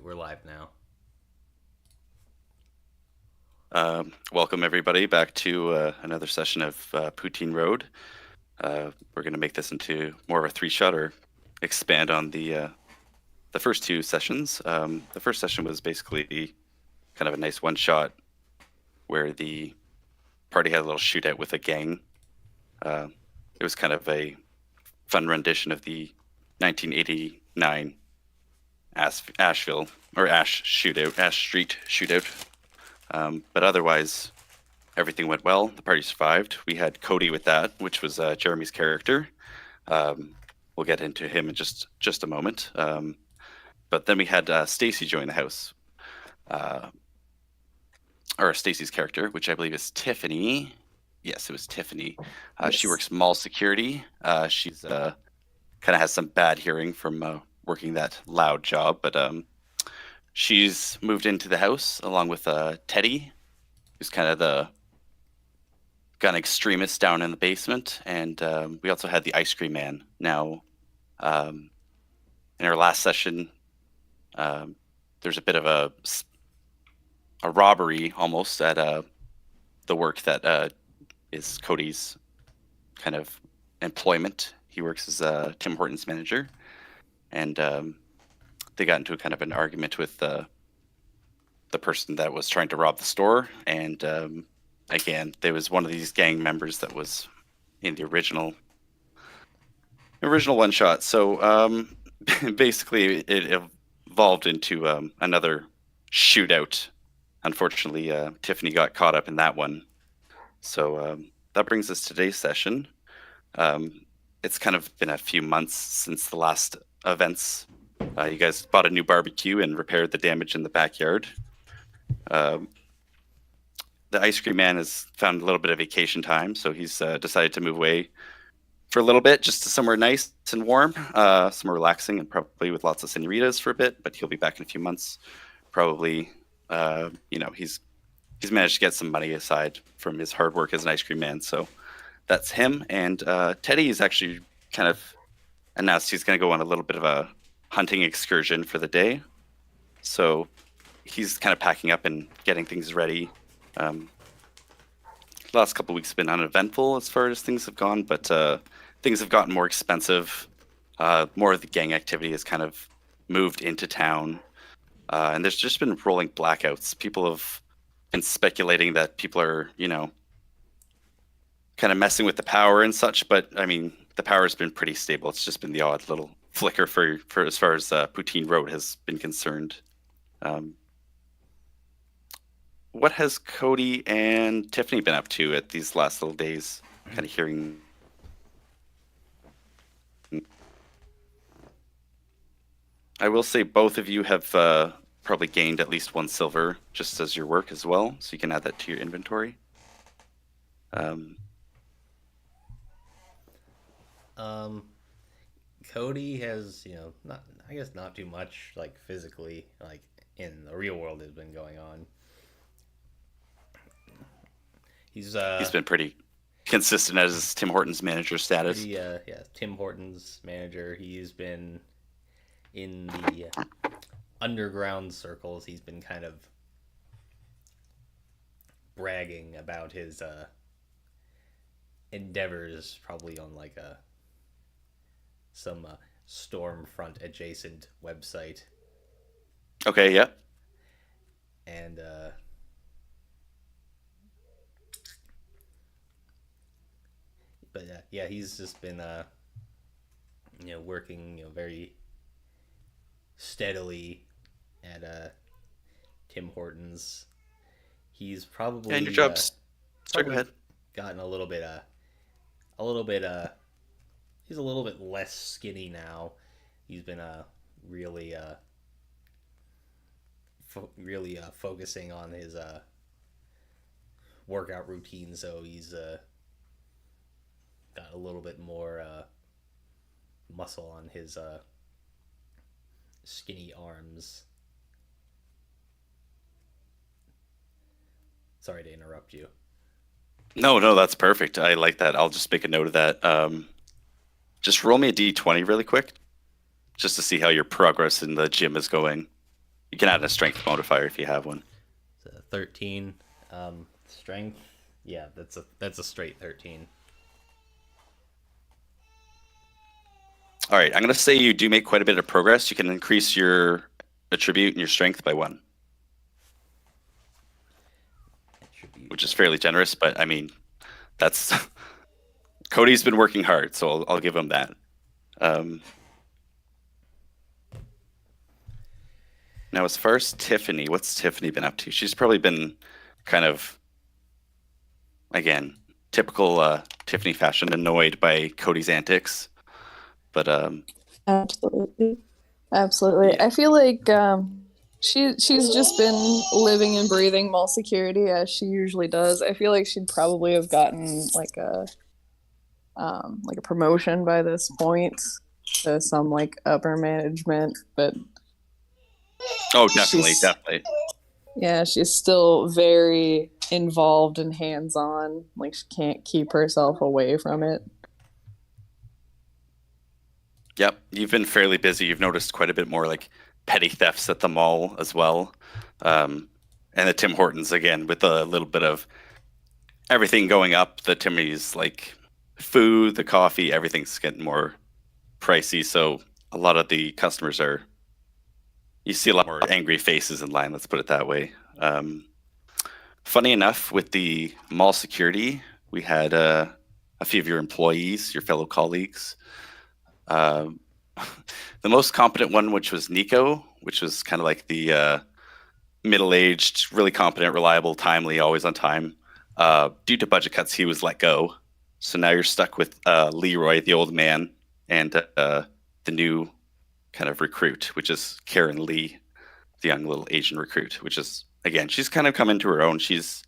right, we're live now. Welcome everybody back to another session of Poutine Road. We're going to make this into more of a three-shot or expand on the first two sessions. The first session was basically kind of a nice one-shot where the party had a little shootout with a gang. It was kind of a fun rendition of the 1989 Asheville or Ash shootout, Ash Street shootout. But otherwise, everything went well. The party survived. We had Cody with that, which was Jeremy's character. We'll get into him in just a moment. But then we had Stacy join the house, or Stacy's character, which I believe is Tiffany. Yes, it was Tiffany. She Yes. works mall security. She's kind of has some bad hearing from working that loud job, but she's moved into the house along with Teddy, who's kind of the gun extremist down in the basement, and we also had the ice cream man. Now, in our last session, there's a bit of a robbery almost at the work that is Cody's kind of employment. He works as Tim Hortons manager, and they got into kind of an argument with the person that was trying to rob the store, and again, there was one of these gang members that was in the original one shot. So basically, it evolved into another shootout. Unfortunately, Tiffany got caught up in that one. So that brings us to today's session. It's kind of been a few months since the last events. You guys bought a new barbecue and repaired the damage in the backyard. The ice cream man has found a little bit of vacation time, so he's decided to move away for a little bit, just to somewhere nice and warm, somewhere relaxing, and probably with lots of senoritas for a bit. But he'll be back in a few months. Probably, he's managed to get some money aside from his hard work as an ice cream man. So that's him. And Teddy is actually kind of announced he's going to go on a little bit of a hunting excursion for the day. So he's kind of packing up and getting things ready. Last couple of weeks have been uneventful as far as things have gone, but things have gotten more expensive. More of the gang activity has kind of moved into town, and there's just been rolling blackouts. People have been speculating that people are, kind of messing with the power and such, but I mean, the power has been pretty stable. It's just been the odd little flicker for as far as Poutine Road has been concerned. What has Cody and Tiffany been up to at these last little days? Kind of hearing. I will say both of you have probably gained at least one silver just as your work as well, so you can add that to your inventory. Cody has, not too much like physically, like in the real world has been going on. He's He's been pretty consistent as Tim Hortons manager status. Tim Hortons manager. He's been in the underground circles. He's been kind of bragging about his endeavors, probably on like some Stormfront adjacent website. Okay, yeah. And but yeah, he's just been working very steadily at Tim Hortons. He's probably And your job's. Sorry, go probably ahead. gotten a little bit he's a little bit less skinny now. He's been really really focusing on his workout routine, so he's got a little bit more muscle on his skinny arms. Sorry to interrupt you. No, that's perfect. I like that. I'll just make a note of that. Just roll me a d20 really quick, just to see how your progress in the gym is going. You can add a strength modifier if you have one. So 13. Strength. Yeah, that's a straight 13. All right, I'm going to say you do make quite a bit of progress. You can increase your attribute and your strength by 1, Attribute. which is fairly generous. But I mean, that's Cody's been working hard, so I'll give him that. Now, as far as Tiffany, what's Tiffany been up to? She's probably been kind of, again, typical Tiffany fashion, annoyed by Cody's antics. But Absolutely. Absolutely. yeah. I feel like she's just been living and breathing mall security as she usually does. I feel like she'd probably have gotten like a promotion by this point to some like upper management, but Oh, definitely, she's definitely. yeah, she's still very involved and hands-on. Like she can't keep herself away from it. Yep, you've been fairly busy. You've noticed quite a bit more like petty thefts at the mall as well. And the Tim Hortons again with a little bit of everything going up. The Timmy's like food, the coffee, everything's getting more pricey. So a lot of the customers are. You see a lot more angry faces in line. Let's put it that way. Funny enough, with the mall security, we had a few of your employees, your fellow colleagues. The most competent one, which was Nico, which was kind of like the middle-aged, really competent, reliable, timely, always on time. Due to budget cuts, he was let go. So now you're stuck with Leroy, the old man, and the new kind of recruit, which is Karen Lee, the young little Asian recruit, which is, again, she's kind of come into her own. She's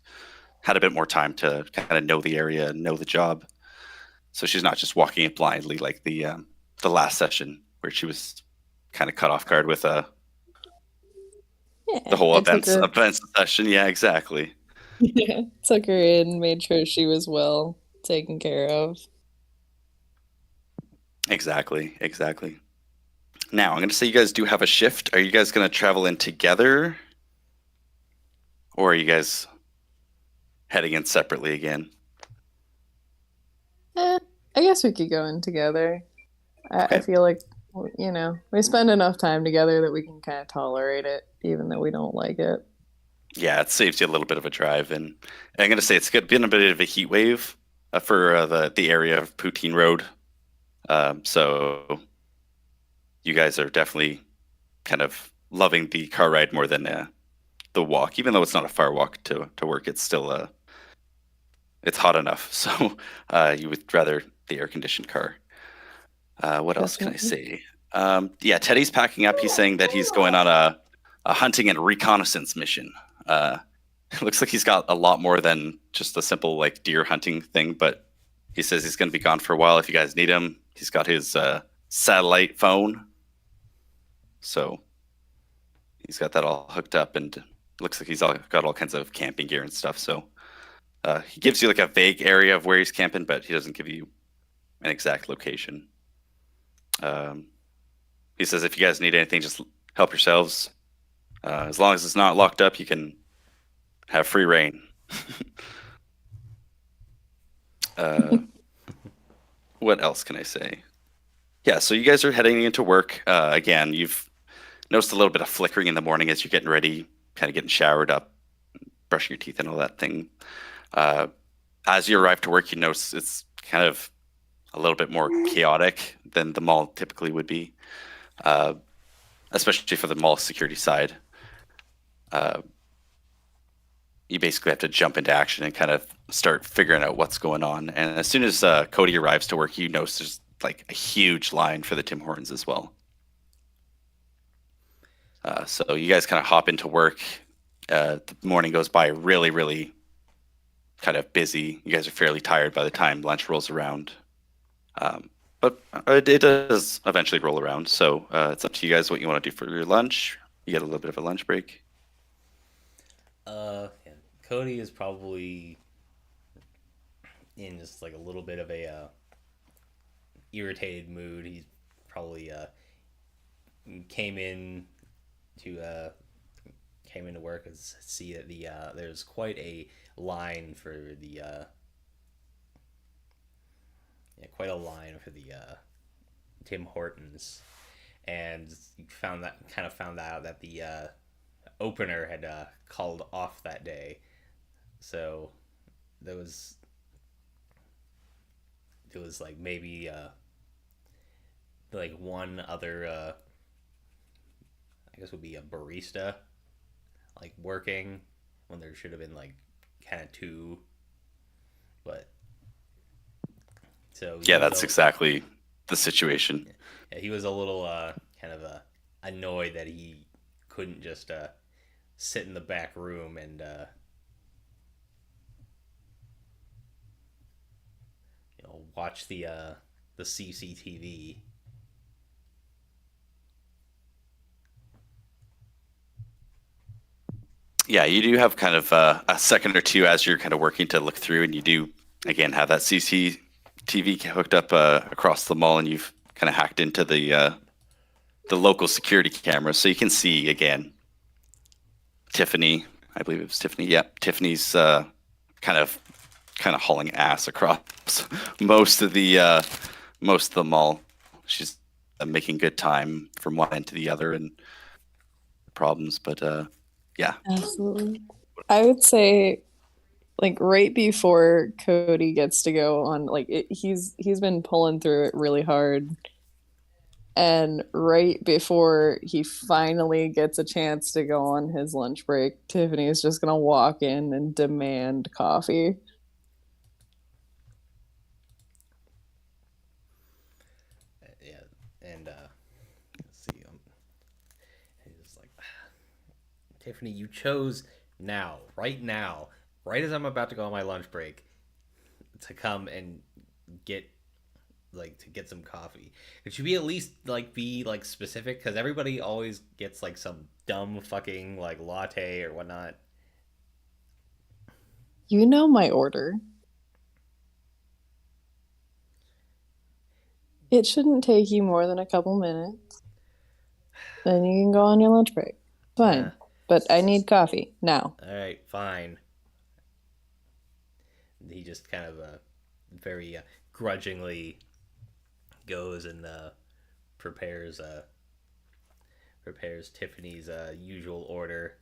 had a bit more time to kind of know the area, know the job. So she's not just walking it blindly like the last session where she was kind of cut off guard with the whole I took her events session. Yeah, exactly. took her in, made sure she was well taken care of. Exactly. Exactly. Now, I'm going to say you guys do have a shift. Are you guys going to travel in together? Or are you guys heading in separately again? I guess we could go in together. I Okay. feel like, we spend enough time together that we can kind of tolerate it, even though we don't like it. Yeah, it saves you a little bit of a drive. And I'm going to say it's been a bit of a heat wave for the area of Poutine Road. So you guys are definitely kind of loving the car ride more than the walk. Even though it's not a far walk to work, it's still it's hot enough. So you would rather the air-conditioned car. What else can I Definitely. say? Yeah, Teddy's packing up. He's saying that he's going on a hunting and reconnaissance mission. It looks like he's got a lot more than just a simple like deer hunting thing, but he says he's going to be gone for a while if you guys need him. He's got his satellite phone, so he's got that all hooked up, and looks like he's got all kinds of camping gear and stuff. So he gives you like a vague area of where he's camping, but he doesn't give you an exact location. He says if you guys need anything, just help yourselves. As long as it's not locked up, you can have free reign. What else can I say? Yeah, so you guys are heading into work. Again, you've noticed a little bit of flickering in the morning as you're getting ready, kind of getting showered up, brushing your teeth and all that thing. As you arrive to work, you notice it's kind of a little bit more chaotic than the mall typically would be, especially for the mall security side. You basically have to jump into action and kind of start figuring out what's going on. And as soon as Cody arrives to work, you notice there's like a huge line for the Tim Hortons as well. So you guys kind of hop into work. The morning goes by really, really kind of busy. You guys are fairly tired by the time lunch rolls around. But it does eventually roll around. So it's up to you guys what you want to do for your lunch. You get a little bit of a lunch break. Yeah, Cody is probably in just like a little bit of a irritated mood. He's probably came in to came into work and see that there's quite a line for the quite a line for the Tim Hortons, and found out that the opener had called off that day. So there was like maybe like one other I guess would be a barista like working when there should have been like kind of two, but so Yeah, that's exactly the situation. yeah, he was a little kind of annoyed that he couldn't just sit in the back room and watch the CCTV. Yeah, you do have kind of a second or two as you're kind of working to look through, and you do again have that CCTV hooked up across the mall, and you've kind of hacked into the local security camera, so you can see again Tiffany. I believe it was Tiffany. Yeah, Tiffany's kind of hauling ass across most of the mall. She's making good time from one end to the other, and problems, but yeah. Absolutely. I would say, like, right before Cody gets to go on, like, he's been pulling through it really hard, and right before he finally gets a chance to go on his lunch break, Tiffany is just gonna walk in and demand coffee. Yeah, and let's see, he's like, Tiffany, you chose right now, right as I'm about to go on my lunch break, to come and get some coffee. It should be at least be specific, because everybody always gets like some dumb fucking like latte or whatnot. You know my order. It shouldn't take you more than a couple minutes. Then you can go on your lunch break. Fine. But I need coffee now. All right, fine. He just kind of very grudgingly goes and prepares Tiffany's usual order.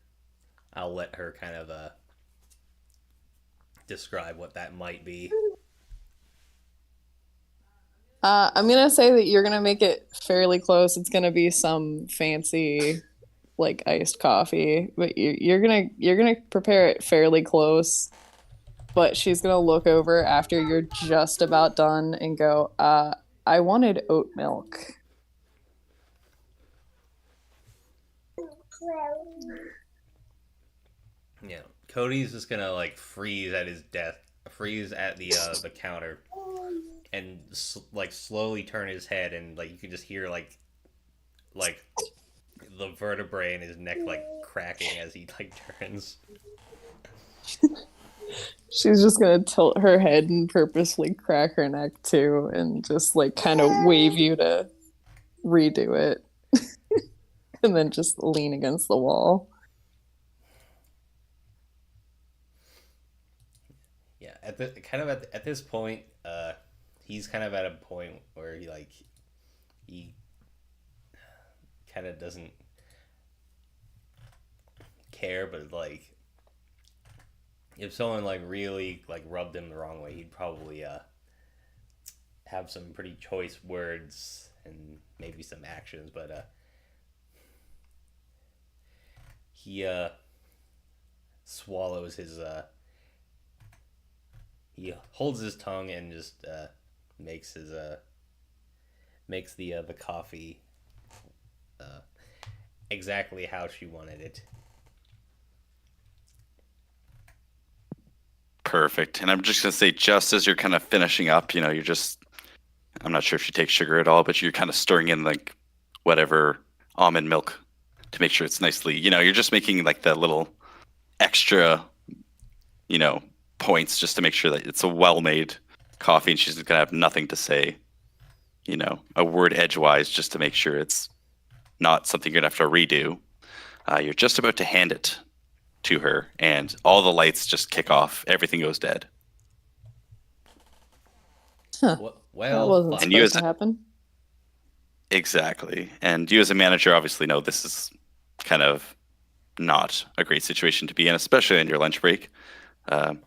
I'll let her kind of describe what that might be. I'm gonna say that you're gonna make it fairly close. It's gonna be some fancy, like, iced coffee, but you're gonna prepare it fairly close. But she's gonna look over after you're just about done and go, I wanted oat milk. Yeah, Cody's just gonna like freeze at his desk, freeze at the counter, and slowly turn his head, and like you can just hear like the vertebrae in his neck like cracking as he like turns. She's just gonna tilt her head and purposely crack her neck too, and just like kind of wave you to redo it, and then just lean against the wall. Yeah, at this point, he's kind of at a point where he kind of doesn't care, but like if someone like really like rubbed him the wrong way, he'd probably have some pretty choice words and maybe some actions, but he swallows his he holds his tongue and just makes the coffee exactly how she wanted it. Perfect. And I'm just going to say, just as you're kind of finishing up, you're just, I'm not sure if you take sugar at all, but you're kind of stirring in like whatever almond milk to make sure it's nicely, you're just making like the little extra, points just to make sure that it's a well-made coffee, and she's going to have nothing to say, a word edgewise, just to make sure it's not something you're going to have to redo. You're just about to hand it to her, and all the lights just kick off. Everything goes dead. Huh. That Well, wasn't fuck. And you supposed to happen. Exactly. And you as a manager obviously know this is kind of not a great situation to be in, especially on your lunch break. So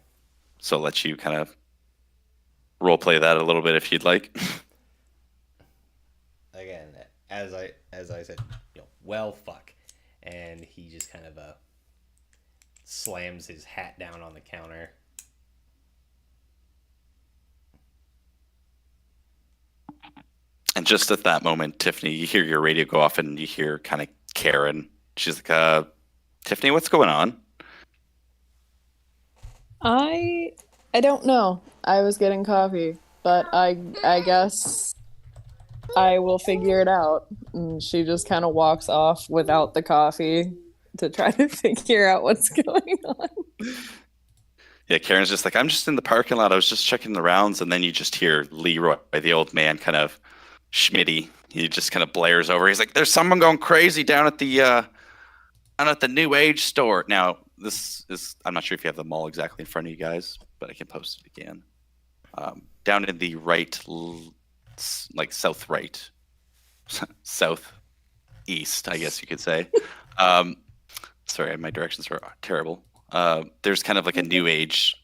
I'll let you kind of role play that a little bit if you'd like. Again, as I said, well, fuck, and he just kind of slams his hat down on the counter. And just at that moment, Tiffany, you hear your radio go off and you hear kind of Karen. She's like, Tiffany, what's going on? I don't know. I was getting coffee, but I guess I will figure it out. And she just kind of walks off without the coffee to try to figure out what's going on. Yeah, Karen's just like, I'm just in the parking lot. I was just checking the rounds. And then you just hear Leroy, the old man, kind of Schmitty. He just kind of blares over. He's like, there's someone going crazy down at the New Age store. Now, this is, I'm not sure if you have the mall exactly in front of you guys, but I can post it again. Down in the right, like south right, southeast, I guess you could say. Sorry, my directions are terrible. There's kind of like a New Age.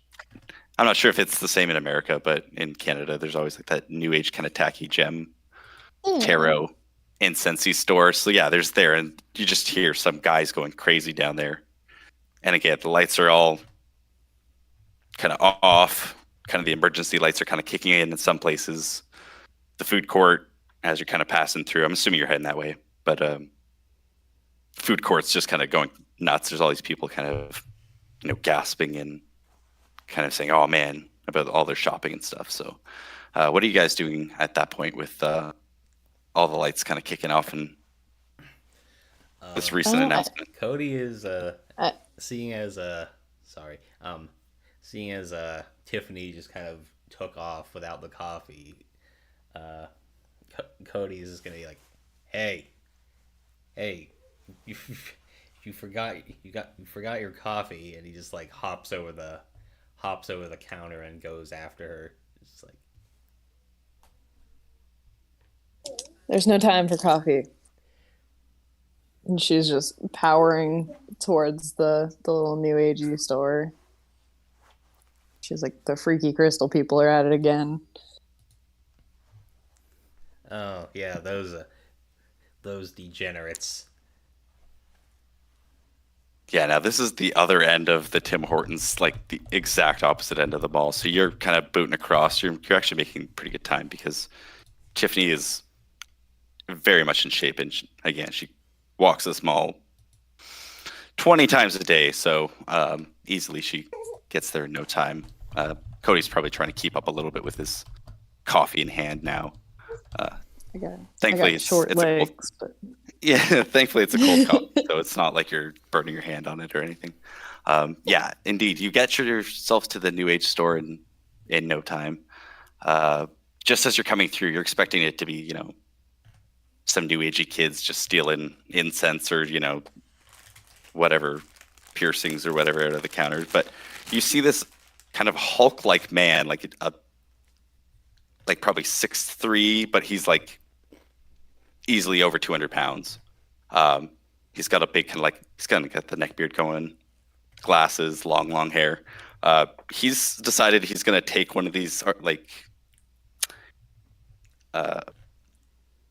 I'm not sure if it's the same in America, but in Canada, there's always like that New Age kind of tacky gem tarot incensey store. So yeah, there's there, and you just hear some guys going crazy down there. And again, the lights are all kind of off. Kind of the emergency lights are kind of kicking in some places. The food court, as you're kind of passing through, I'm assuming you're heading that way, but food court's just kind of going nuts. There's all these people kind of, gasping and kind of saying, "Oh man," about all their shopping and stuff. So, what are you guys doing at that point with all the lights kind of kicking off and this recent announcement? Cody is seeing as Tiffany just kind of took off without the coffee. Cody's just gonna be like, "Hey, you forgot your coffee," and he just like hops over the counter and goes after her. Just like, There's no time for coffee. And she's just powering towards the little New Agey store. She's like, the freaky crystal people are at it again. oh yeah, those degenerates. Yeah, now this is the other end of the Tim Hortons, like the exact opposite end of the mall. So you're kind of booting across. You're actually making pretty good time because Tiffany is very much in shape, and again, she walks this mall 20 times a day, so easily she gets there in no time. Cody's probably trying to keep up a little bit with his coffee in hand now. Thankfully, it's short it's legs. But... Yeah, thankfully it's a cold coffee, so it's not like you're burning your hand on it or anything. Yeah, indeed, you get yourself to the New Age store in no time. Just as you're coming through, you're expecting it to be, some New Agey kids just stealing incense or, whatever piercings or whatever out of the counters. But you see this kind of Hulk-like man, like probably 6'3", but he's like easily over 200 pounds. He's got a big kind of like, he's kind of got the neck beard going, glasses, long hair. He's decided he's going to take one of these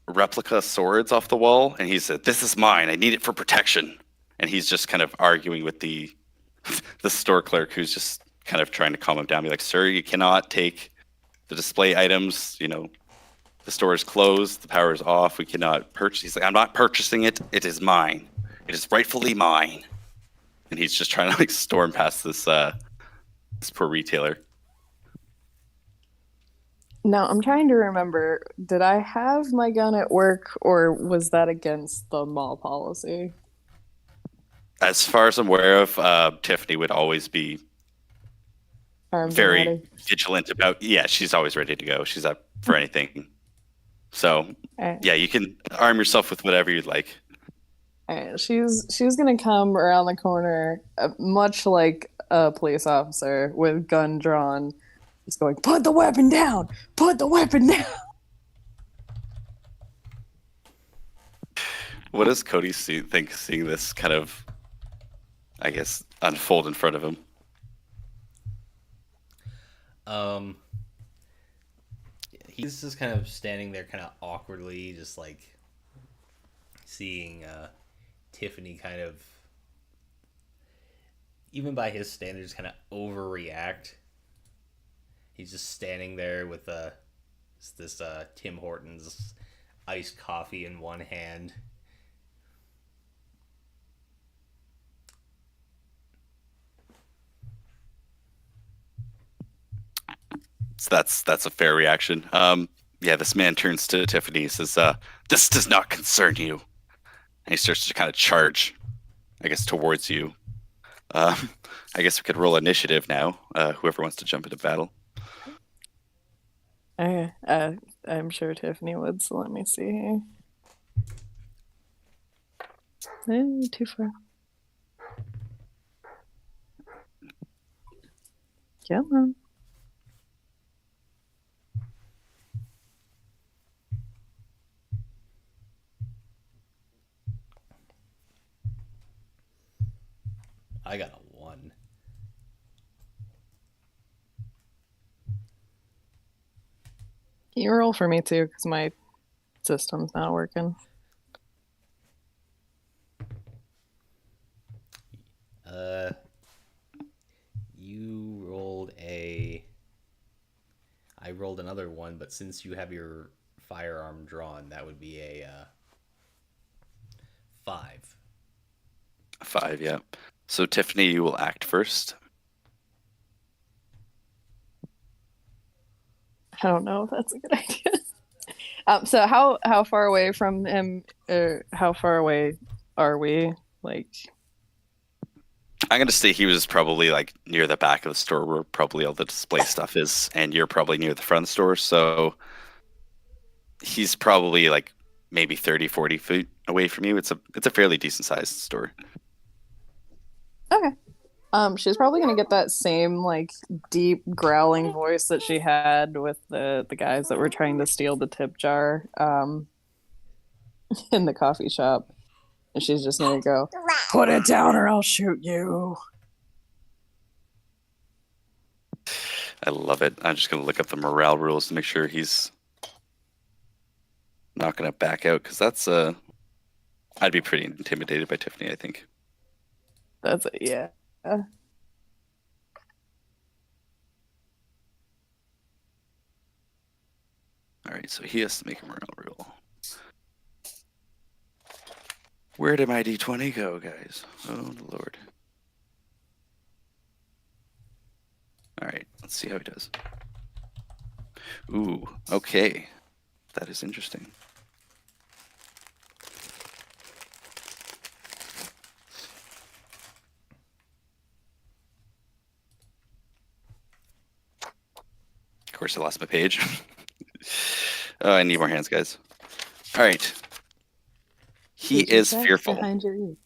replica swords off the wall, and he said, "This is mine. I need it for protection." And he's just kind of arguing with the store clerk, who's just kind of trying to calm him down. Be like, "Sir, you cannot take the display items. The store is closed. The power is off. We cannot purchase." He's like, "I'm not purchasing it. It is mine. It is rightfully mine." And he's just trying to storm past this poor retailer. Now, I'm trying to remember, did I have my gun at work, or was that against the mall policy? As far as I'm aware of, Tiffany would always be very vigilant about. Yeah, she's always ready to go. She's up for anything. So, yeah, you can arm yourself with whatever you'd like. And she's gonna come around the corner, much like a police officer with gun drawn. He's going, "Put the weapon down! Put the weapon down!" What does Cody think seeing this kind of, I guess, unfold in front of him? He's just kind of standing there, kind of awkwardly, just like seeing Tiffany kind of, even by his standards, kind of overreact. He's just standing there with this Tim Hortons iced coffee in one hand. So that's a fair reaction. Yeah, this man turns to Tiffany and says, "This does not concern you," and he starts to kind of charge, I guess, towards you. I guess we could roll initiative now. Whoever wants to jump into battle. Okay, I'm sure Tiffany would. So let me see. Too far. Come on. I got a 1. Can you roll for me too? Because my system's not working. You rolled a. I rolled another 1, but since you have your firearm drawn, that would be a 5. 5, yeah. So Tiffany, you will act first. I don't know if that's a good idea. So how far away from him? How far away are we? Like, I'm gonna say he was probably like near the back of the store where probably all the display stuff is, and you're probably near the front of the store. So he's probably like maybe 30, 40 feet away from you. It's a fairly decent sized store. okay. She's probably gonna get that same like deep growling voice that she had with the guys that were trying to steal the tip jar in the coffee shop. And she's just gonna go, "Put it down or I'll shoot you." I love it. I'm just gonna look up the morale rules to make sure he's not gonna back out, because that's I'd be pretty intimidated by Tiffany, I think. That's it, yeah. All right, so he has to make a morale rule. Where did my D20 go, guys? Oh, Lord. All right, let's see how he does. Ooh, okay. That is interesting. Of course, I lost my page. Oh, I need more hands, guys. All right. He is fearful. Behind your ear.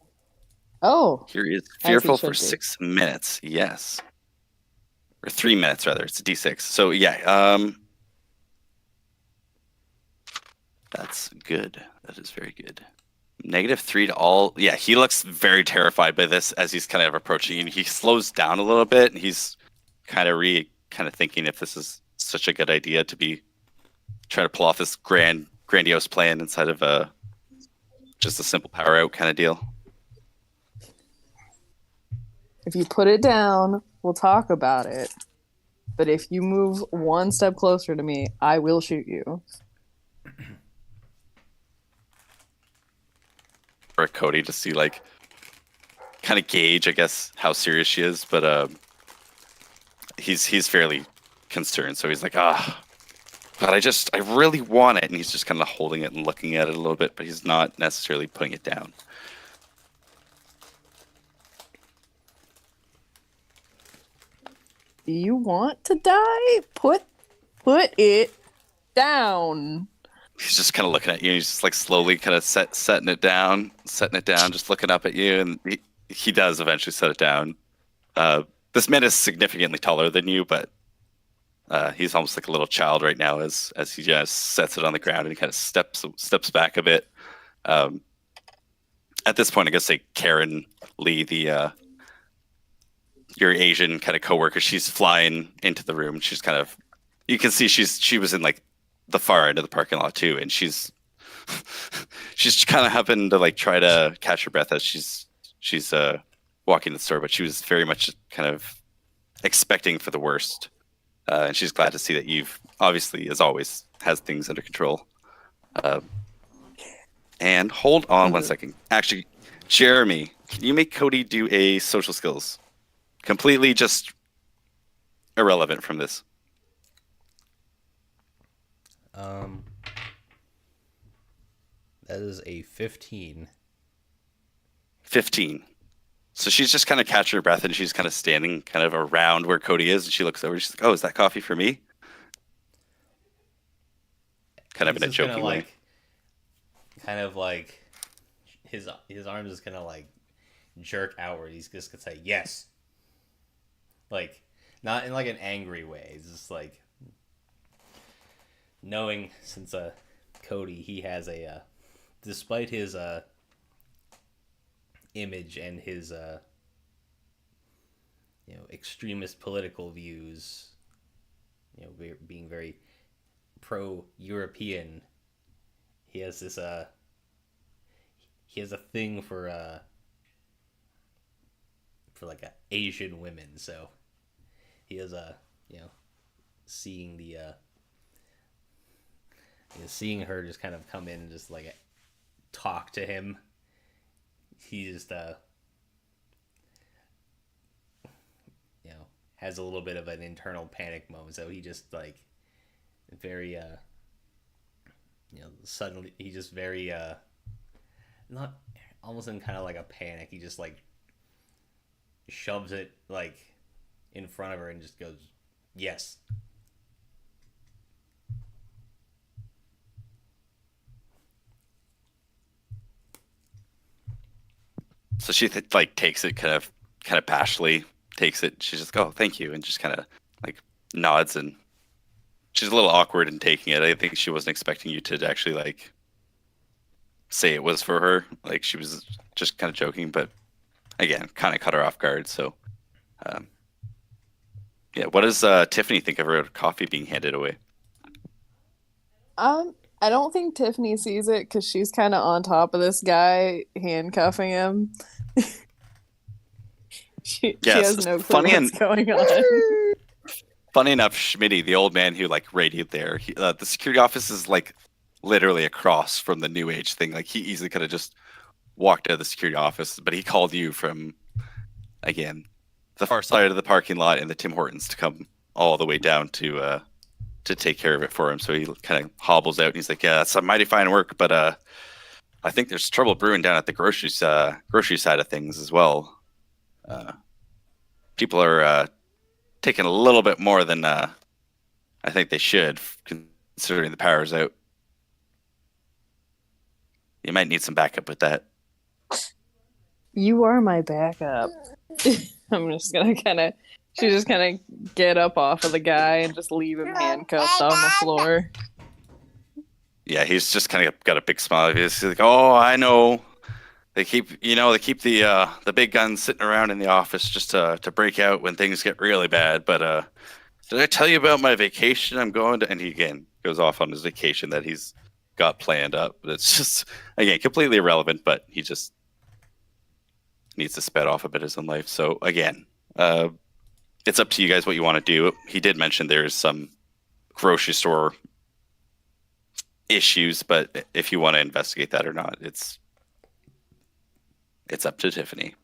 Oh. He is As he fearful should for be. 6 minutes. Yes. Or 3 minutes, rather. It's a D6. So, yeah. That's good. That is very good. -3 to all. Yeah, he looks very terrified by this as he's kind of approaching you. He slows down a little bit, and he's kind of thinking if this is such a good idea to be trying to pull off this grandiose plan inside of just a simple power out kind of deal. If you put it down, we'll talk about it. But if you move one step closer to me, I will shoot you. For Cody to see, like, kind of gauge, I guess, how serious she is, but he's fairly concerned, so he's like, but I really want it, and he's just kind of holding it and looking at it a little bit, but he's not necessarily putting it down. Do you want to die? Put it down. He's just kind of looking at you. He's just like slowly kind of setting it down, just looking up at you, and he does eventually set it down. This man is significantly taller than you, but he's almost like a little child right now as he just sets it on the ground and he kind of steps back a bit. At this point, I guess like Karen Lee, your Asian kind of coworker, she's flying into the room. She's kind of, you can see she was in like the far end of the parking lot too, and she's kind of happened to like try to catch her breath as she's walking to the store, but she was very much kind of expecting for the worst. And she's glad to see that you've obviously, as always, has things under control. And hold on one second. Actually, Jeremy, can you make Cody do a social skills? Completely just irrelevant from this. That is a 15. 15. So she's just kind of catching her breath, and she's kind of standing kind of around where Cody is, and she looks over and she's like, "Oh, is that coffee for me?" Kind of in a joking way. Kind of like his arms is gonna like jerk outward. He's just gonna say yes. Like, not in like an angry way. It's just like knowing since Cody, he has a despite his image and his extremist political views, being very pro-European, he has this he has a thing for like Asian women, so he is seeing the seeing her just kind of come in and just like talk to him. He just has a little bit of an internal panic moment, so he just like very suddenly he just very not almost in kind of like a panic, he just like shoves it like in front of her and just goes yes. So she like takes it kind of bashfully, takes it. She's just, "Oh, thank you," and just kind of like nods, and she's a little awkward in taking it. I think she wasn't expecting you to actually like say it was for her. Like she was just kind of joking, but again, kind of caught her off guard. So, yeah. What does Tiffany think of her coffee being handed away? I don't think Tiffany sees it because she's kind of on top of this guy handcuffing him. she has no clue what's going on. Funny enough, Schmitty, the old man who like radioed there, the security office is like literally across from the New Age thing. Like he easily could have just walked out of the security office, but he called you from, again, the far side of the parking lot in the Tim Hortons to come all the way down to take care of it for him. So he kind of hobbles out and he's like, "Yeah, that's a mighty fine work, but I think there's trouble brewing down at the grocery side of things as well. People are taking a little bit more than I think they should, considering the power's out. You might need some backup with that." You are my backup. I'm just gonna she's just gonna get up off of the guy and just leave him handcuffed on the floor. Yeah, he's just kind of got a big smile. He's like, "Oh, I know. They keep the big guns sitting around in the office just to break out when things get really bad. But did I tell you about my vacation? I'm going to..." And he again goes off on his vacation that he's got planned up. It's just, again, completely irrelevant, but he just needs to sped off a bit of his own life. So again, it's up to you guys what you want to do. He did mention there's some grocery store issues, but if you want to investigate that or not, it's up to Tiffany.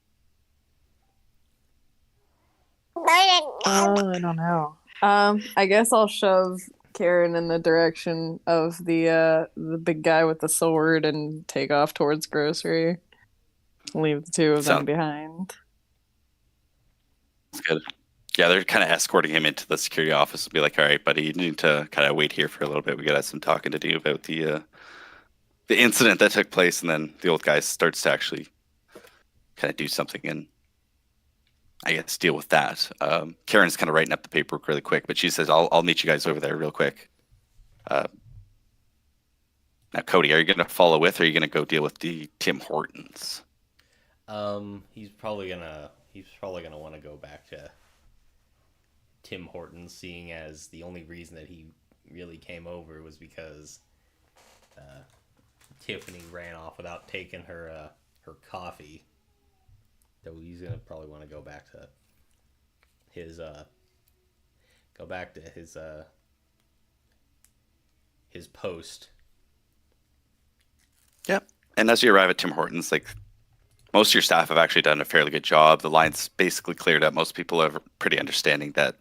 I don't know. I guess I'll shove Karen in the direction of the big guy with the sword and take off towards grocery. Leave the two of them behind. That's good. Yeah, they're kind of escorting him into the security office and be like, "All right, buddy, you need to kind of wait here for a little bit. We got some talking to do about the incident that took place." And then the old guy starts to actually kind of do something and I guess deal with that. Karen's kind of writing up the paperwork really quick, but she says, "I'll meet you guys over there real quick." Uh, Now, Cody, are you going to follow with, or are you going to go deal with the Tim Hortons? He's probably gonna want to go back to Tim Hortons, seeing as the only reason that he really came over was because Tiffany ran off without taking her coffee. So he's gonna probably want to go back to his post. Yep. And as you arrive at Tim Hortons, like most of your staff have actually done a fairly good job. The line's basically cleared up. Most people are pretty understanding that,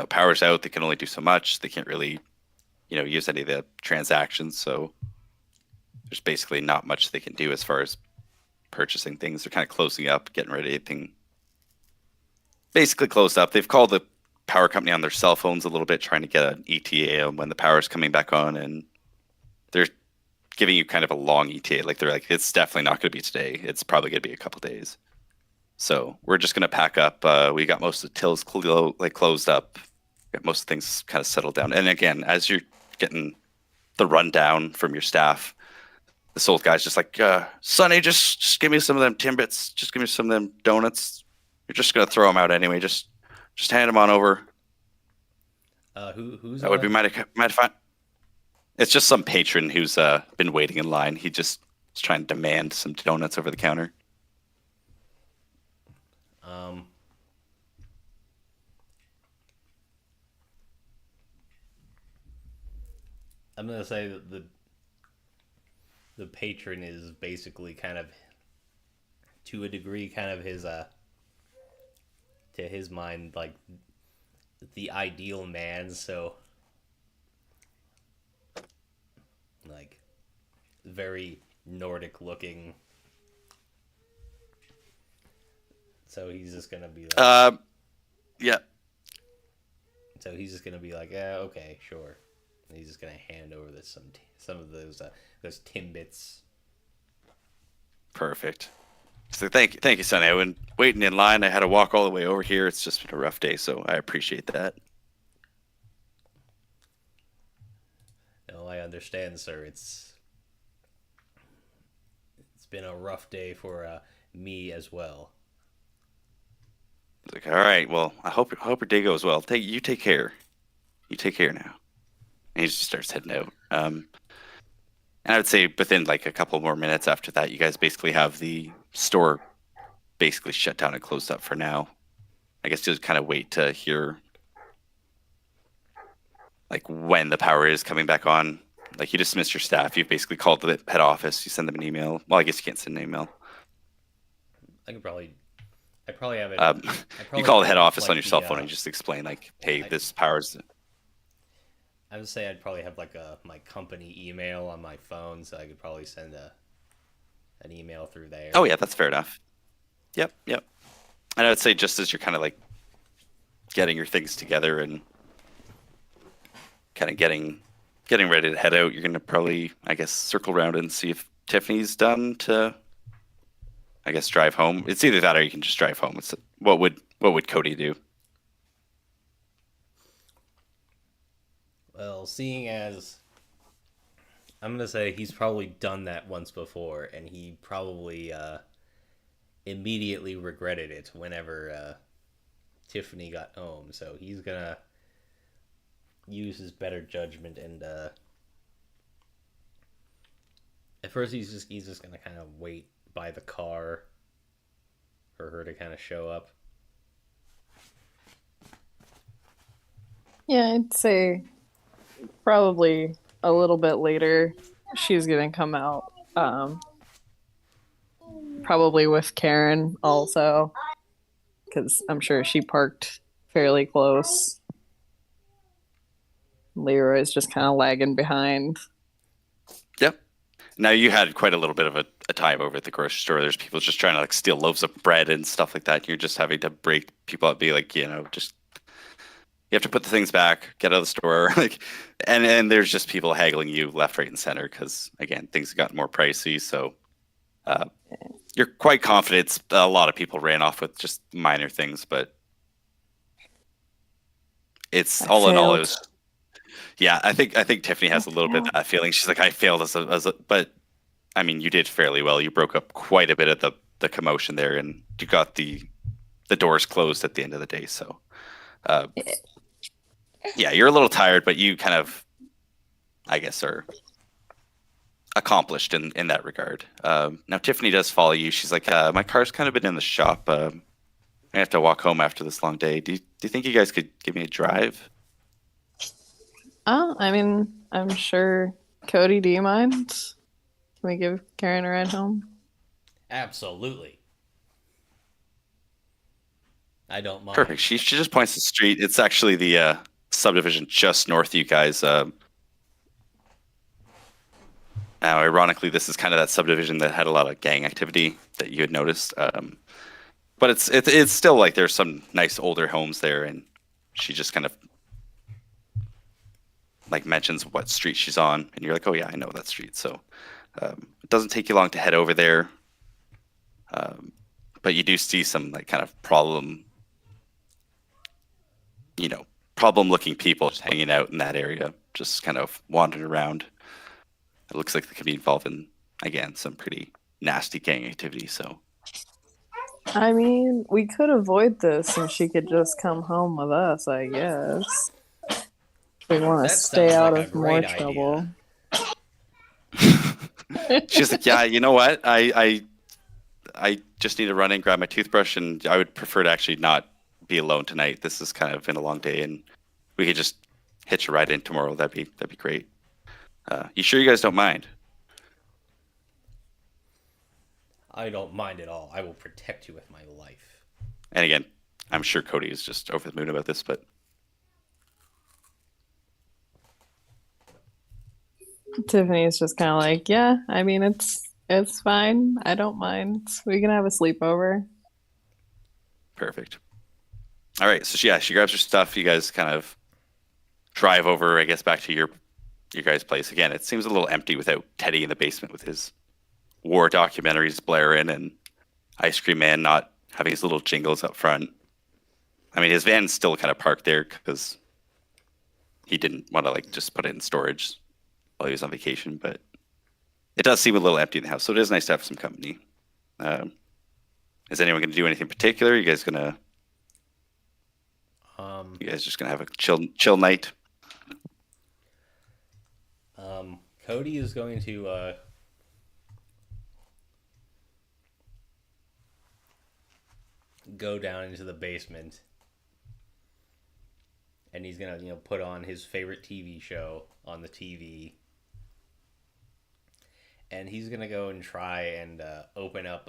power's out. They can only do so much. They can't really, use any of the transactions. So there's basically not much they can do as far as purchasing things. They're kind of closing up, getting rid of anything. Basically closed up. They've called the power company on their cell phones a little bit, trying to get an ETA on when the power's coming back on, and they're giving you kind of a long ETA. Like they're like, it's definitely not going to be today. It's probably going to be a couple days. So we're just going to pack up. We got most of the tills closed up. Got most of the things kind of settled down. And again, as you're getting the rundown from your staff, this old guy's just like, Sonny, just give me some of them Timbits. Just give me some of them donuts. You're just going to throw them out anyway. Just hand them on over. Who's that would be mighty fine. It's just some patron who's been waiting in line. He just is trying to demand some donuts over the counter. I'm gonna say that the patron is basically kind of, to a degree, kind of his to his mind, like the ideal man. So like very Nordic looking. So he's just gonna be like, yeah. So he's just gonna be like, yeah, okay, sure. And he's just gonna hand over some of those Timbits. Perfect. So thank you, Sonny. I've been waiting in line. I had to walk all the way over here. It's just been a rough day, so I appreciate that. No, I understand, sir. It's been a rough day for me as well. It's like, all right, well, I hope your day goes well. You take care. You take care now. And he just starts heading out. And I would say within like a couple more minutes after that, you guys basically have the store basically shut down and closed up for now. I guess you'll kind of wait to hear like when the power is coming back on. Like you dismissed your staff. You've basically called the head office. You send them an email. Well, I guess you can't send an email. I probably have it. You call the head office on your cell phone and just explain like, hey, this power's... I would say I'd probably have like my company email on my phone, so I could probably send an email through there. Oh yeah, that's fair enough. Yep. And I would say just as you're kind of like getting your things together and kind of getting ready to head out, you're gonna probably, I guess, circle around and see if Tiffany's done to, I guess, drive home. It's either that or you can just drive home. What would Cody do? Well, seeing as I'm gonna say he's probably done that once before, and he probably immediately regretted it whenever Tiffany got home. So he's gonna use his better judgment, and at first he's just gonna kind of wait by the car for her to kind of show up. Yeah, I'd say probably a little bit later she's gonna come out, probably with Karen also, because I'm sure she parked fairly close. Leroy's just kind of lagging behind. Yep. Now you had quite a little bit of a time over at the grocery store. There's people just trying to like steal loaves of bread and stuff like that. You're just having to break people up, be like, just you have to put the things back, get out of the store, like, and there's just people haggling you left, right, and center because again, things have gotten more pricey. So uh, you're quite confident. A lot of people ran off with just minor things, but it's I all in all, it failed. was. Yeah, I think Tiffany has a little bit of that feeling. She's like, I failed but I mean, you did fairly well. You broke up quite a bit of the commotion there, and you got the doors closed at the end of the day. So, uh, yeah, you're a little tired, but you kind of, I guess, are accomplished in that regard. Now, Tiffany does follow you. She's like, my car's kind of been in the shop. I have to walk home after this long day. Do you think you guys could give me a drive? Oh, I mean, I'm sure. Cody, do you mind? Can we give Karen a ride home? Absolutely. I don't mind. Perfect. She just points the street. It's actually the subdivision just north of you guys. Now, ironically, this is kind of that subdivision that had a lot of gang activity that you had noticed. But it's still like there's some nice older homes there, and she just kind of like mentions what street she's on, and you're like, oh yeah, I know that street. So it doesn't take you long to head over there, but you do see some like kind of problem-looking people just hanging out in that area, just kind of wandering around. It looks like they could be involved in, again, some pretty nasty gang activity. So I mean, we could avoid this and she could just come home with us, I guess. We want to That stay sounds out like a of more great trouble. she's like, yeah, you know what? I just need to run in, grab my toothbrush, and I would prefer to actually not be alone tonight. This has kind of been a long day, and we could just hitch a ride in tomorrow. That'd be great. You sure you guys don't mind? I don't mind at all. I will protect you with my life. And again, I'm sure Cody is just over the moon about this, but Tiffany's just kind of like, yeah, I mean, it's fine. I don't mind. We can have a sleepover. perfect. All right, so she grabs her stuff. You guys kind of drive over, I guess, back to your guys' place. Again, it seems a little empty without Teddy in the basement with his war documentaries blaring and Ice Cream Man not having his little jingles up front. I mean, his van's still kind of parked there because he didn't want to like just put it in storage while he was on vacation. But it does seem a little empty in the house, so it is nice to have some company. Is anyone going to do anything particular? You guys gonna? You guys just gonna have a chill night? Cody is going to go down into the basement, and he's gonna put on his favorite TV show on the TV, and he's gonna go and try and open up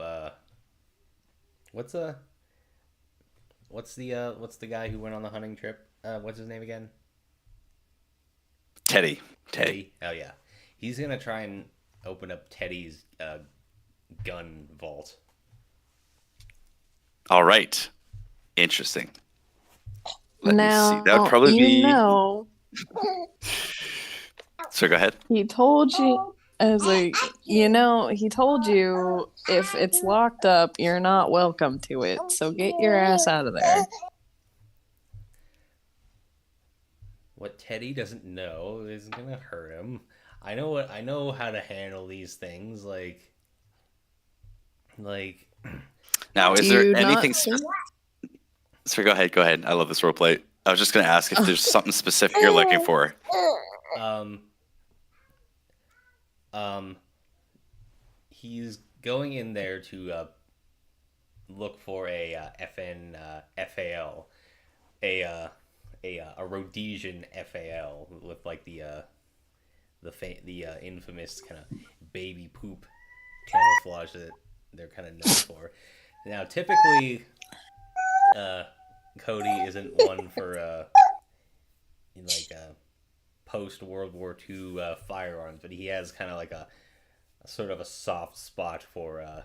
what's the guy who went on the hunting trip? What's his name again? Teddy. Oh yeah, he's gonna try and open up Teddy's gun vault. All right. Interesting. Let me Now, see. That would probably be. So go ahead. He told you, as like, he told you if it's locked up, you're not welcome to it. So get your ass out of there. What Teddy doesn't know is gonna hurt him. I know how to handle these things. Like. Now, is Do there you anything? not- So go ahead. I love this roleplay. I was just going to ask if there's something specific you're looking for. He's going in there to look for a FAL, a Rhodesian FAL with like the infamous kind of baby poop camouflage that they're kind of known for. Now, typically, Cody isn't one for post World War II firearms, but he has kind of like sort of a soft spot for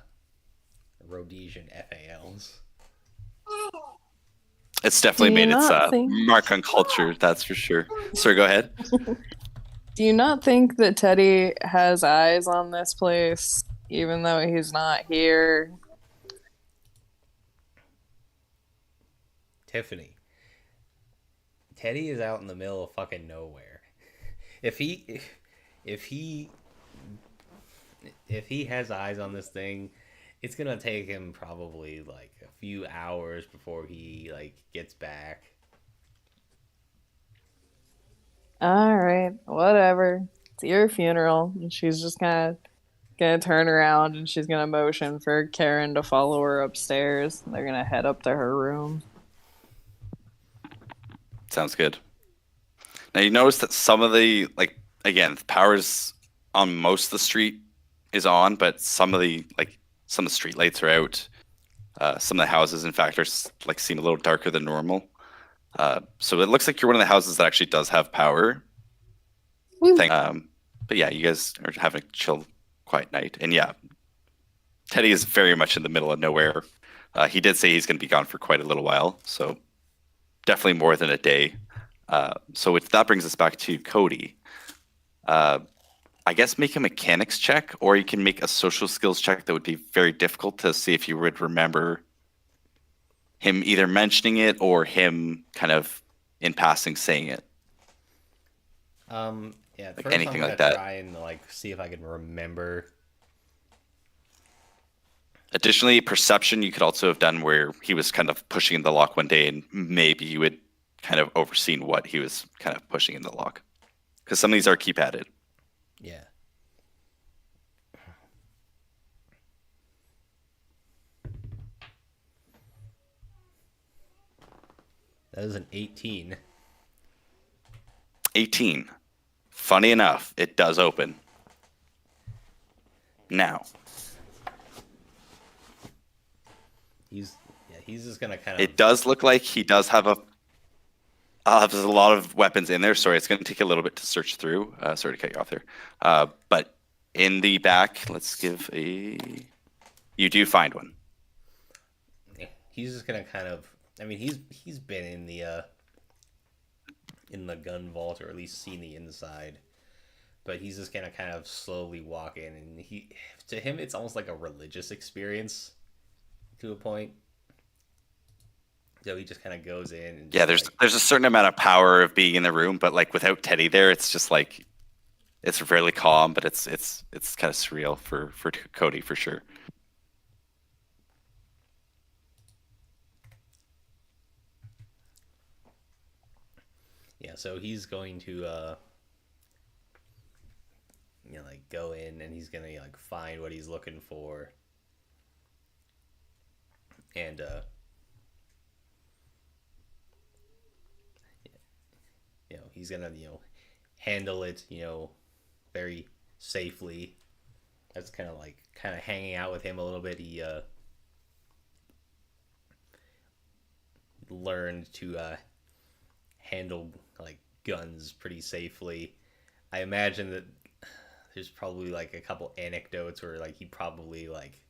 Rhodesian FALs. It's Do definitely you made its not think mark on culture, that's for sure. Sorry, go ahead. do you not think that Teddy has eyes on this place even though he's not here? Tiffany. Teddy is out in the middle of fucking nowhere. If he if he if he has eyes on this thing, it's gonna take him probably like a few hours before he like gets back. All right, whatever. It's your funeral. And she's just kind of gonna turn around and she's gonna motion for Karen to follow her upstairs. They're gonna head up to her room. Sounds good. Now you notice that some of the again, the powers on most of the street is on, but some of the street lights are out. Some of the houses, in fact, are like seem a little darker than normal. So it looks like you're one of the houses that actually does have power. Woo. But yeah, you guys are having a chill, quiet night, and yeah, Teddy is very much in the middle of nowhere. He did say he's going to be gone for quite a little while, so definitely more than a day. So that brings us back to Cody. I guess make a mechanics check, or you can make a social skills check that would be very difficult to see if you would remember him either mentioning it or him kind of in passing saying it. Yeah, Like first anything I'm like gonna that. try and like see if I can remember. Additionally, perception you could also have done where he was kind of pushing in the lock one day, and maybe you would kind of overseen what he was kind of pushing in the lock, because some of these are keypadded. Yeah. That is an 18. 18. Funny enough, it does open. Now, He's just gonna kind of. it does look like he does have there's a lot of weapons in there. Sorry, it's going to take a little bit to search through. Sorry to cut you off there. But in the back, let's give a. You do find one. He's just gonna kind of. I mean, he's been in the gun vault, or at least seen the inside. But he's just gonna kind of slowly walk in, and to him it's almost like a religious experience, to a point. So he just kind of goes in and Yeah, there's a certain amount of power of being in the room, but like without Teddy there, it's just like it's fairly calm, but it's kind of surreal for Cody for sure. Yeah, so he's going to like go in, and he's gonna like find what he's looking for, and he's gonna handle it very safely. That's kind of hanging out with him a little bit. He learned to handle like guns pretty safely. I imagine that there's probably like a couple anecdotes where like he probably like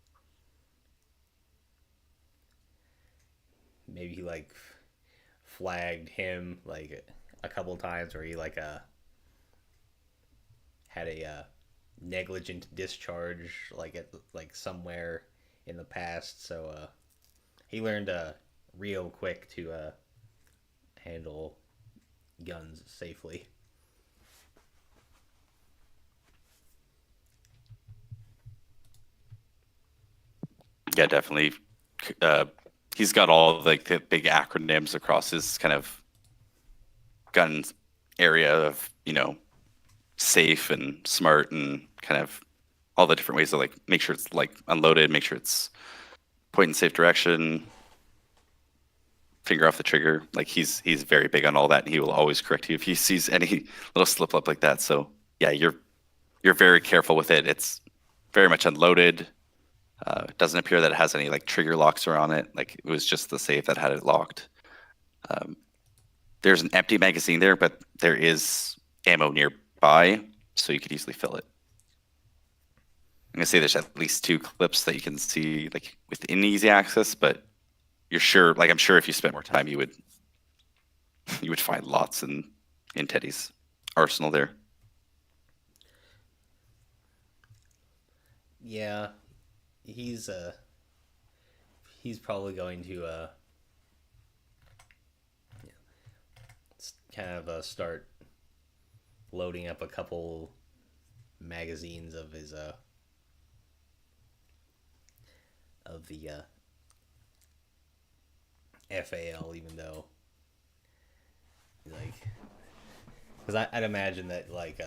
maybe he like flagged him like a couple times, where he like had a negligent discharge like at like somewhere in the past. So he learned real quick to handle guns safely. Yeah, definitely. He's got all like the big acronyms across his kind of guns area of safe and smart and kind of all the different ways to like make sure it's like unloaded, make sure it's point in safe direction, finger off the trigger. Like he's very big on all that, and he will always correct you if he sees any little slip up like that. So yeah, you're very careful with it. It's very much unloaded. It doesn't appear that it has any like trigger locks around it. Like it was just the safe that had it locked. There's an empty magazine there, but there is ammo nearby, so you could easily fill it. gonna say there's at least 2 clips that you can see like within easy access, but you're sure, like I'm sure if you spent more time, you would find lots in Teddy's arsenal there. Yeah, he's he's probably going to kind of start loading up a couple magazines of his of the FAL, even though like because I'd imagine that like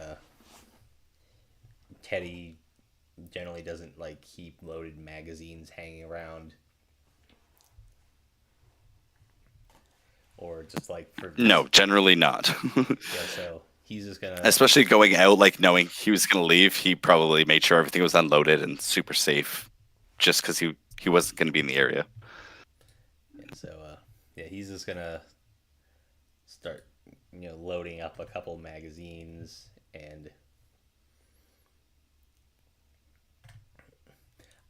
Teddy generally doesn't like keep loaded magazines hanging around, or just like for No, generally not. yeah. So he's just gonna Especially going out, like knowing he was gonna leave, he probably made sure everything was unloaded and super safe, just because he wasn't gonna be in the area. yeah. So yeah, he's just gonna start loading up a couple magazines, and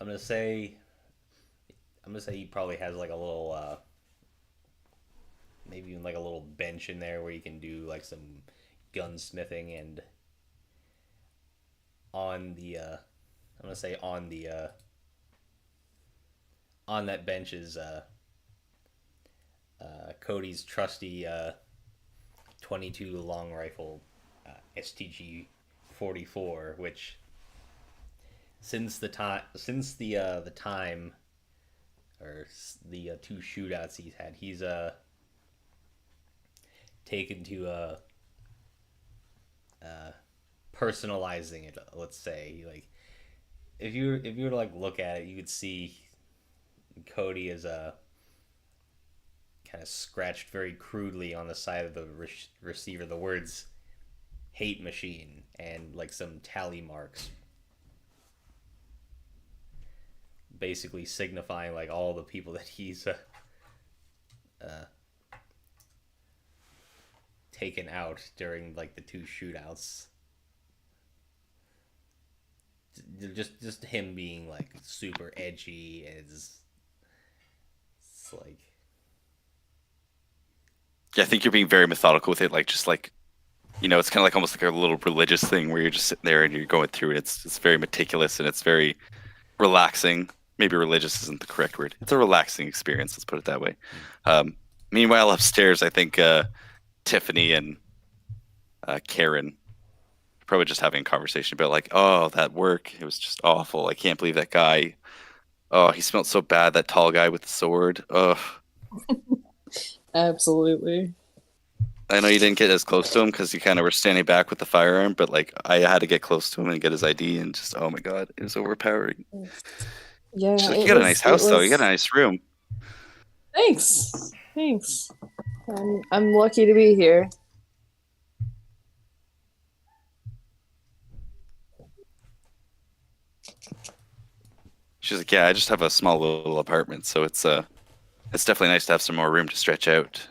I'm gonna say he probably has like a little maybe even like a little bench in there where you can do like some gunsmithing, and on the I'm gonna say on that bench is Cody's trusty 22 long rifle STG 44, which since the time or the 2 shootouts he's had, he's taken to personalizing it. Let's say like if you were to like look at it, you could see Cody is kind of scratched very crudely on the side of the receiver the words "hate machine" and like some tally marks, basically signifying like all the people that he's taken out during like the 2 shootouts. Just him being like super edgy is it's like Yeah, I think you're being very methodical with it, like just like it's kind of like almost like a little religious thing where you're just sitting there and you're going through it. It's very meticulous and it's very relaxing. Maybe religious isn't the correct word. It's a relaxing experience. Let's put it that way. Meanwhile, upstairs, I think Tiffany and Karen probably just having a conversation about like, oh, that work, it was just awful. I can't believe that guy. Oh, he smelled so bad. That tall guy with the sword. Ugh. Absolutely. I know you didn't get as close to him because you kind of were standing back with the firearm, but like I had to get close to him and get his ID, and just oh my god, it was overpowering. Yeah, She's like, you got a nice house though. You got a nice room. Thanks. I'm lucky to be here. She's like, yeah, I just have a small little apartment, so it's definitely nice to have some more room to stretch out.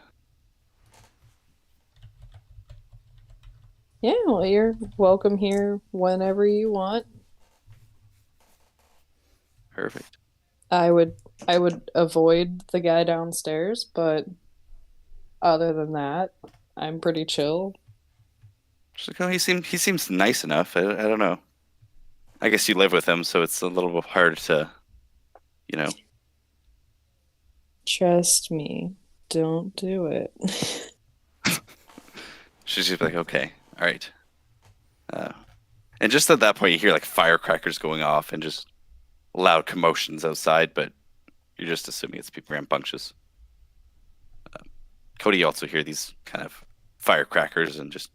Yeah, well, you're welcome here whenever you want. Perfect. I would avoid the guy downstairs, but other than that, I'm pretty chill. She's like, oh, he seems nice enough. I don't know. I guess you live with him, so it's a little bit hard to, you know. Trust me, don't do it. She's just like, okay, all right. And just at that point, you hear like firecrackers going off and just loud commotions outside, but you're just assuming it's people rambunctious. Cody, you also hear these kind of firecrackers and just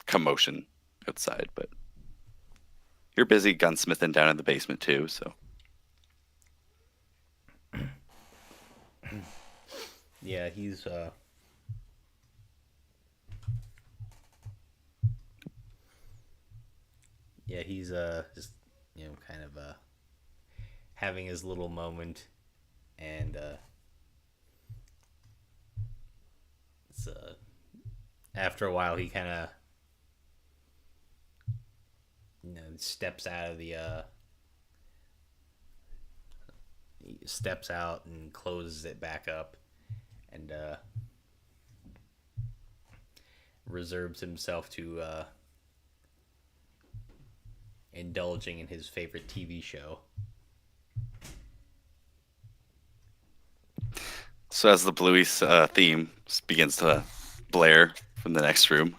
commotion outside, but you're busy gunsmithing down in the basement too, so. yeah, he's just kind of having his little moment, and it's after a while he kind of steps out of the he steps out and closes it back up, and reserves himself to indulging in his favorite TV show. So as the Bluey theme begins to blare from the next room,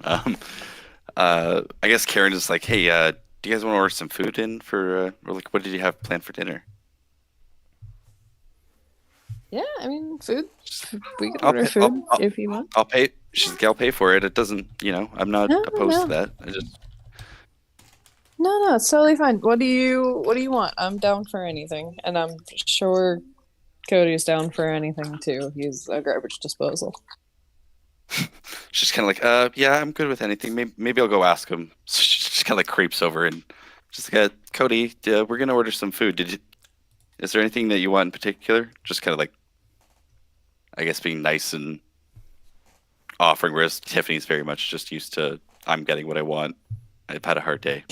I guess Karen is like, "Hey, do you guys want to order some food in for, or like, what did you have planned for dinner?" Yeah, I mean, food. We can I'll order pay, food if you want. I'll pay. She's like, "I'll pay for it. It doesn't, I'm not No, opposed to no, that. I just, no, it's totally fine. What do you want? I'm down for anything, and I'm sure Cody's down for anything too. He's a garbage disposal. she's kind of like, yeah, I'm good with anything. Maybe I'll go ask him." So she just kind of like creeps over and just like, "Cody, we're gonna order some food. Is there anything that you want in particular?" Just kind of like, I guess, being nice and offering, whereas Tiffany's very much just used to, "I'm getting what I want. I've had a hard day."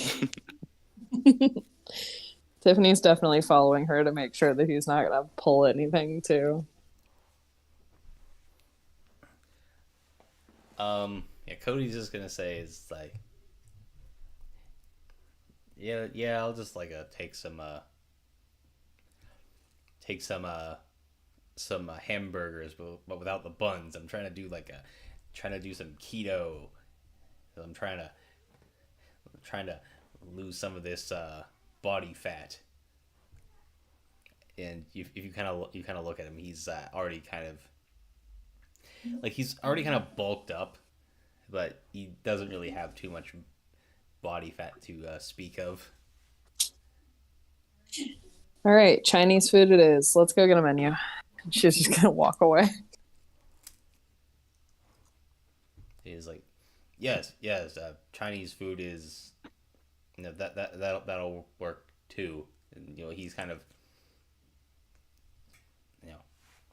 Tiffany's definitely following her to make sure that he's not gonna pull anything too. Yeah, Cody's just gonna say is like, yeah, I'll just like take some hamburgers, but without the buns. I'm trying to do some keto. I'm trying to lose some of this body fat. And if you kind of look at him, he's already kind of bulked up, but he doesn't really have too much body fat to speak of. All right, Chinese food it is. Let's go get a menu. She's just gonna walk away. He's like, yes, Chinese food is, that'll work too. And he's kind of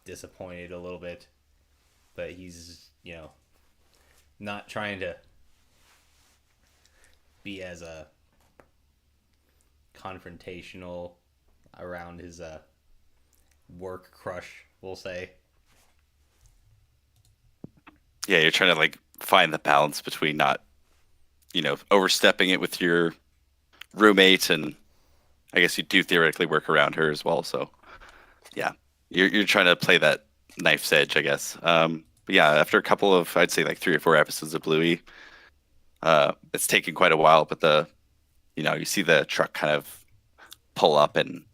disappointed a little bit, but he's not trying to be as confrontational around his work crush, we'll say. Yeah, you're trying to like find the balance between not, overstepping it with your roommate, and I guess you do theoretically work around her as well. So yeah, you're trying to play that knife's edge, I guess. But yeah, after a couple of, I'd say like 3 or 4 episodes of Bluey, it's taken quite a while, but you see the truck kind of pull up, and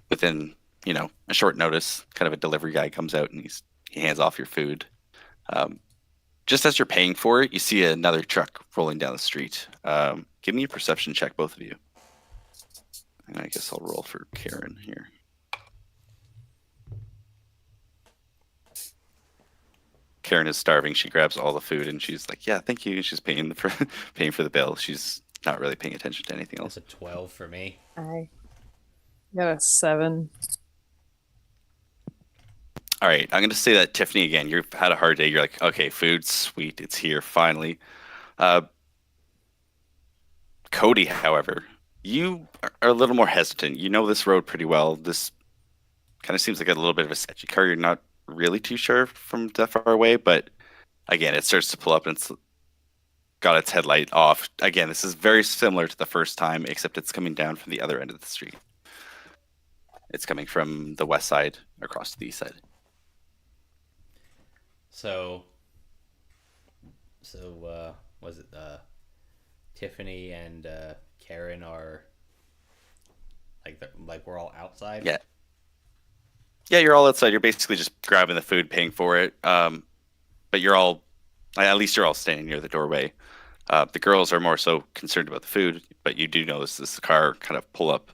within, a short notice, kind of a delivery guy comes out and he hands off your food. Just as you're paying for it, you see another truck rolling down the street. Give me a perception check, both of you. And I guess I'll roll for Karen here. Karen is starving. She grabs all the food and she's like, "Yeah, thank you." And she's paying paying for the bill. She's not really paying attention to anything else. That's a 12 for me. I got a 7. All right, I'm going to say that, Tiffany, again, you've had a hard day. You're like, okay, food, sweet, it's here, finally. Cody, however, you are a little more hesitant. You know this road pretty well. This kind of seems like a little bit of a sketchy car. You're not really too sure from that far away, but again, it starts to pull up and it's got its headlight off. Again, this is very similar to the first time, except it's coming down from the other end of the street. It's coming from the west side across to the east side. So was it Tiffany and Karen are like we're all outside? Yeah. Yeah, you're all outside. You're basically just grabbing the food, paying for it. But at least you're all standing near the doorway. The girls are more so concerned about the food, but you do notice this car kind of pull up,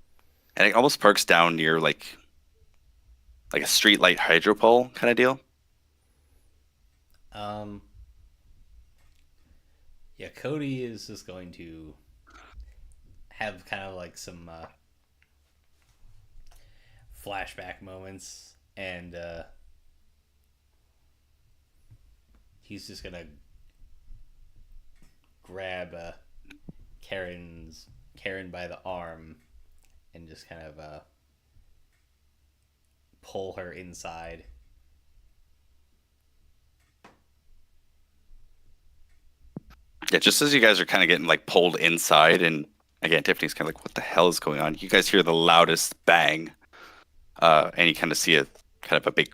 and it almost parks down near like a street light hydro pole kind of deal. Yeah, Cody is just going to have kind of like some flashback moments, and he's just gonna grab Karen by the arm and just kind of pull her inside. Yeah, just as you guys are kind of getting like pulled inside, and again, Tiffany's kind of like, "What the hell is going on?" You guys hear the loudest bang, and you kind of see a kind of a big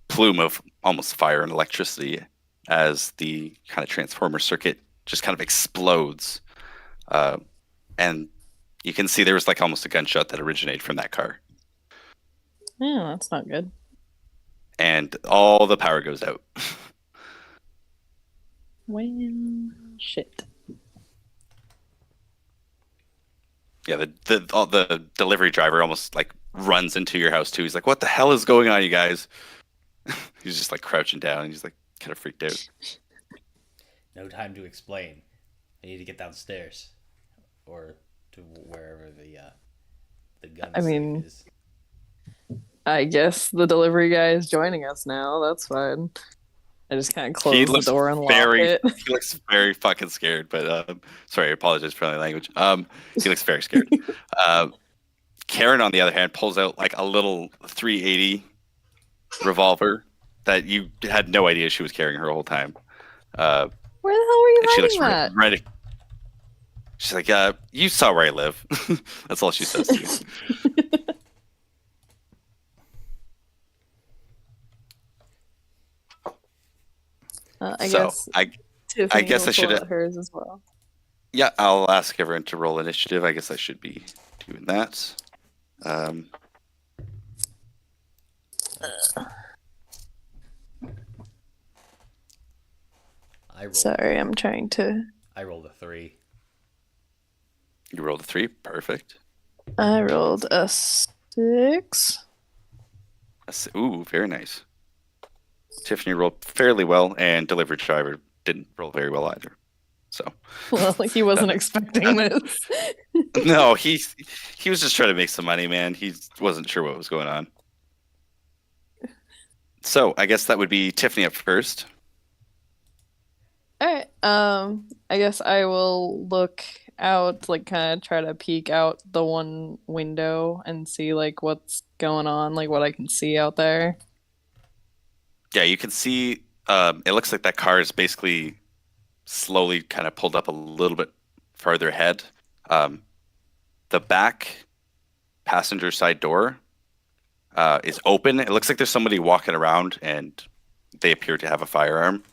plume of almost fire and electricity as the kind of transformer circuit just kind of explodes, and you can see there was like almost a gunshot that originated from that car, Yeah, that's not good. and all the power goes out. Well, shit. Yeah, the delivery driver almost like runs into your house too. He's like, "What the hell is going on, you guys?" He's just like crouching down, and he's like kind of freaked out. No time to explain. I need to get downstairs, or to wherever the gun I safe mean, is. I guess the delivery guy is joining us now. That's fine. I just kind of He close the looks door and lock very it. he looks very fucking scared. But sorry, I apologize for my language. He looks very scared. Karen, on the other hand, pulls out like a little 380 revolver that you had no idea she was carrying her whole time. Where the hell were you And she looks hiding that? ready. She's like, "You saw where I live." That's all she says to you. I So guess I Tiffany guess will I should pull have. out hers as well. Yeah, I'll ask everyone to roll initiative. I guess I should be doing that. Sorry, I'm trying to. I rolled a 3. You rolled a 3. Perfect. I rolled a 6. Ooh, very nice. Tiffany rolled fairly well, and delivery driver didn't roll very well either. So, Well, he wasn't expecting this. no, he was just trying to make some money, man. He wasn't sure what was going on. So, I guess that would be Tiffany up first. All right. I guess I will look out, like kind of try to peek out the one window and see like what's going on, like what I can see out there. Yeah, you can see. It looks like that car is basically slowly kind of pulled up a little bit farther ahead. The back passenger side door is open. It looks like there's somebody walking around, and they appear to have a firearm.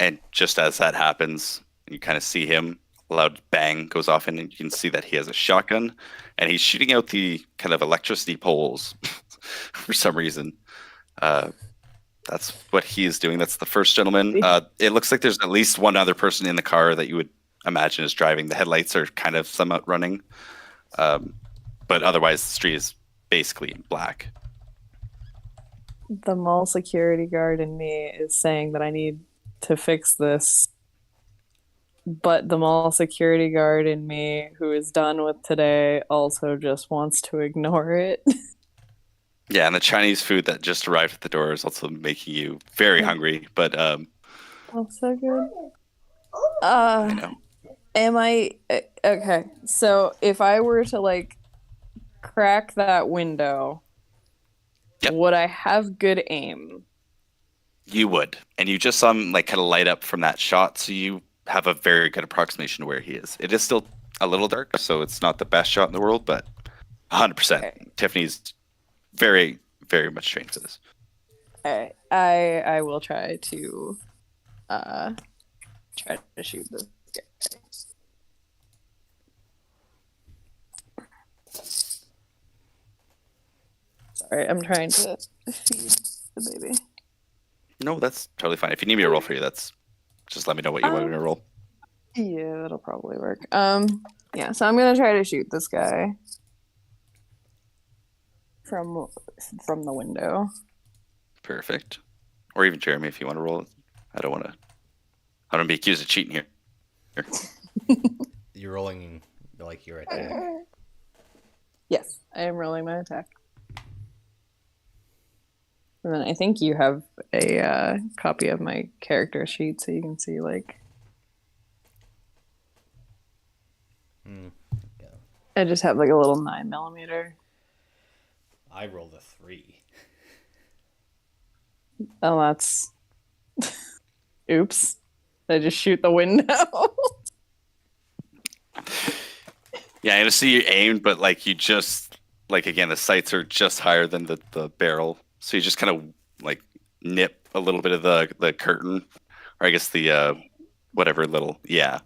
And just as that happens, you kind of see him. A loud bang goes off, and you can see that he has a shotgun, and he's shooting out the kind of electricity poles for some reason. That's what he is doing. That's the first gentleman. It looks like there's at least one other person in the car that you would imagine is driving. The headlights are kind of somewhat running, but otherwise the street is basically black. The mall security guard in me is saying that I need to fix this, but the mall security guard in me, who is done with today, also just wants to ignore it. Yeah, and the Chinese food that just arrived at the door is also making you very hungry. But Oh, so good. I know. Am I okay? So if I were to like crack that window, Yep. would I have good aim? You would, and you just saw him like kind of light up from that shot, so you have a very good approximation to where he is. It is still a little dark, so it's not the best shot in the world, but 100%. Okay. Tiffany's very, very much trained for this. All right, I will try to shoot this guy. Sorry, I'm trying to feed the baby. No, that's totally fine. If you need me to roll for you, that's just let me know what you want me to roll. Yeah, that'll probably work. Yeah, so I'm gonna try to shoot this guy from the window. Perfect. Or even Jeremy, if you want to roll it. I don't want to be accused of cheating here. You're rolling like your attack. Yes, I am rolling my attack. And then I think you have a copy of my character sheet, so you can see like. Yeah. I just have like a little 9mm. I rolled a 3. Oh, that's. Oops. I just shoot the window. Yeah, I see you aimed, but like you just like again the sights are just higher than the barrel, so you just kind of like nip a little bit of the curtain, or I guess the whatever little You're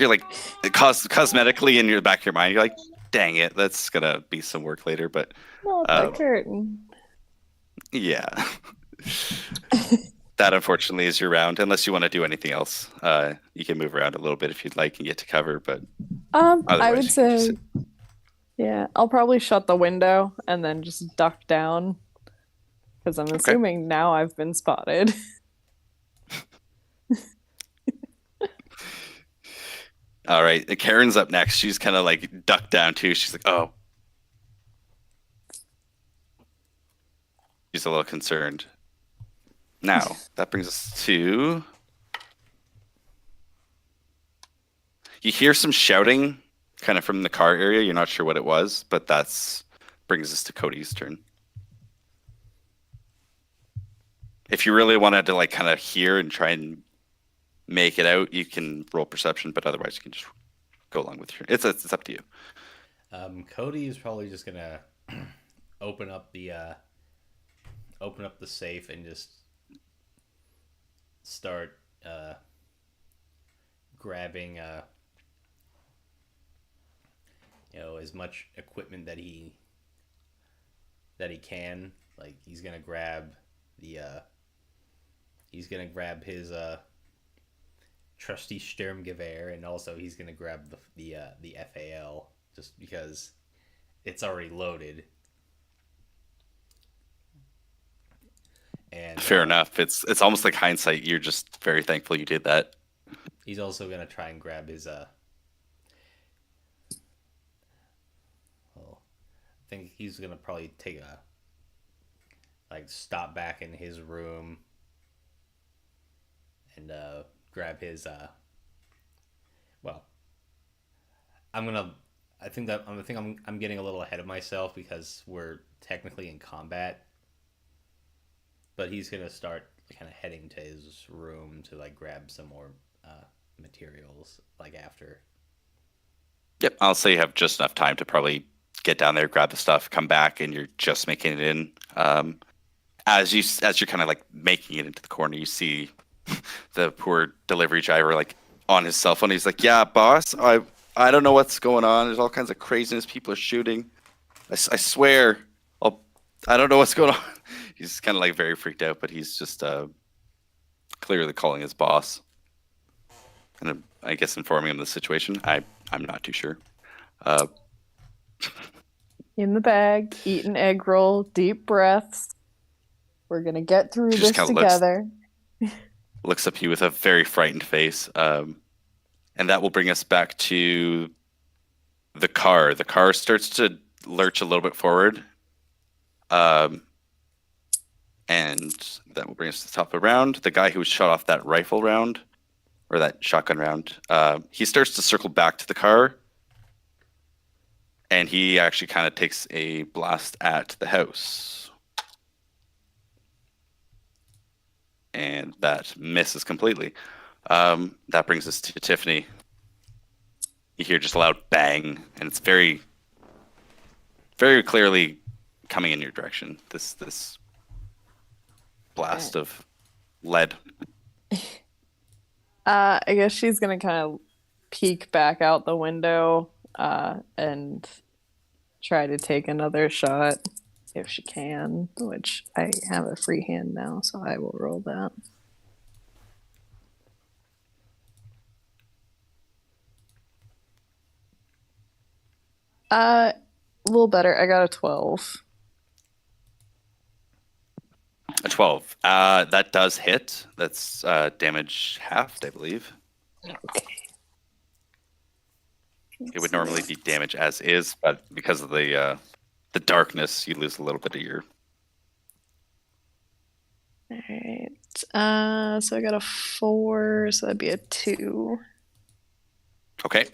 like cosmetically in your back of your mind, you're like, dang it, that's gonna be some work later, but Not the curtain. yeah. That unfortunately is your round, unless you want to do anything else. You can move around a little bit if you'd like and get to cover, but I otherwise would you can just say, sit. yeah, I'll probably shut the window and then just duck down because I'm assuming now I've been spotted. All right, Karen's up next. She's kind of like ducked down too. She's like, oh. She's a little concerned. Now, that brings us to... You hear some shouting kind of from the car area. You're not sure what it was, but that's brings us to Cody's turn. If you really wanted to like kind of hear and try and make it out, you can roll perception, but otherwise you can just go along with your... It's up to you. Cody is probably just gonna open up the safe and just start grabbing as much equipment that he can. Like he's gonna grab his trusty Sturmgewehr, and also he's gonna grab the FAL just because it's already loaded. And fair enough. It's almost like hindsight. You're just very thankful you did that. he's also gonna try and grab his I think he's gonna probably take stop back in his room and grab his I'm getting a little ahead of myself because we're technically in combat, but he's gonna start kind of heading to his room to like grab some more materials like after. Yep, I'll say you have just enough time to probably get down there, grab the stuff, come back, and you're just making it in. As you're kind of like making it into the corner, you see the poor delivery driver like on his cell phone. He's like, "Yeah, boss, I don't know what's going on. There's all kinds of craziness. People are shooting. I swear, I don't know what's going on." He's kind of like very freaked out, but he's just clearly calling his boss and I guess informing him of the situation. I'm not too sure. In the bag, eat an egg roll, deep breaths. We're gonna get through this together. Looks up at you with a very frightened face. And that will bring us back to the car. The car starts to lurch a little bit forward. And that will bring us to the top of the round. The guy who shot off that rifle round, or that shotgun round, he starts to circle back to the car. And he actually kind of takes a blast at the house. And that misses completely. That brings us to Tiffany. You hear just a loud bang, and it's very, very clearly coming in your direction. This blast of lead. I guess she's gonna kind of peek back out the window and try to take another shot if she can, which I have a free hand now, so I will roll that. A little better. I got a 12. A 12. That does hit. That's damage halved, I believe. Okay. It would normally be damage as is, but because of the darkness, you lose a little bit of your... Alright. So I got a 4, so that'd be a 2. Okay.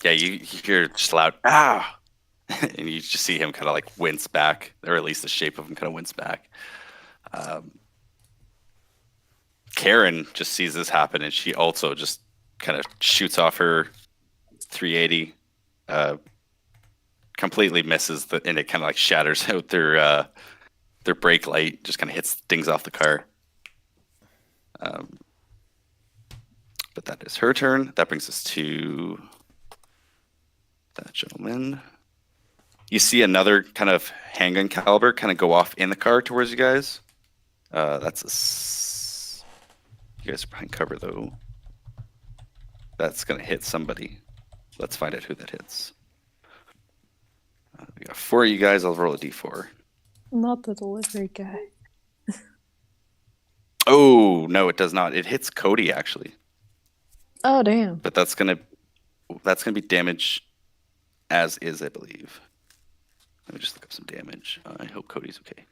Yeah, you hear just loud, ah! and you just see him kind of like wince back, or at least the shape of him kind of wince back. Karen just sees this happen, and she also just kind of shoots off her 380, completely misses and it kind of like shatters out their brake light, just kind of hits things off the car. But that is her turn. That brings us to that gentleman. You see another kind of handgun caliber kind of go off in the car towards you guys. You guys are behind cover though. That's gonna hit somebody. Let's find out who that hits. We got 4 of you guys. I'll roll a d4. Not the delivery guy. Oh no, it does not. It hits Cody actually. Oh damn. But that's gonna be damage as is, I believe. Let me just look up some damage. I hope Cody's okay.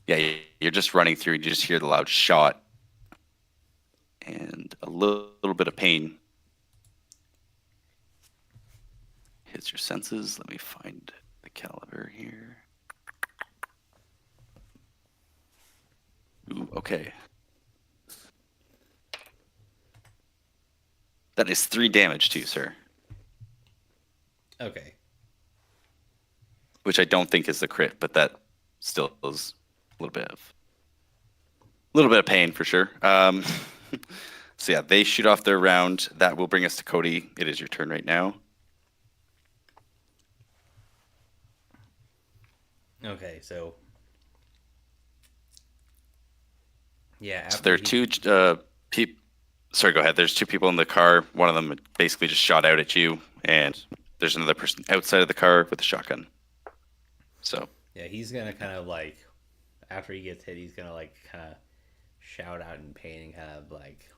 Yeah, you're just running through. You just hear the loud shot and a little bit of pain hits your senses. Let me find the caliber here. Ooh, okay. That is 3 damage to you, sir. Okay. Which I don't think is the crit, but that still is a little bit of pain for sure. So yeah, they shoot off their round. That will bring us to Cody. It is your turn right now. Okay, so yeah. So there are 2 people. Sorry, go ahead. There's 2 people in the car. One of them basically just shot out at you, and there's another person outside of the car with a shotgun. So yeah, he's gonna kind of like, after he gets hit, he's gonna like kind of shout out in pain and kind of like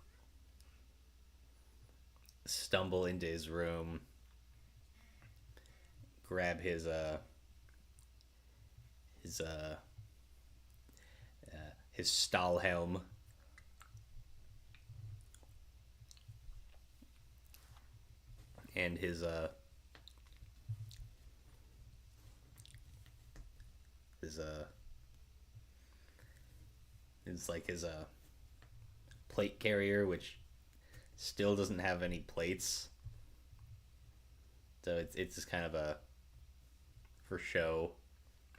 stumble into his room, grab his Stahlhelm, and his plate carrier, which still doesn't have any plates, so it's just kind of a for show,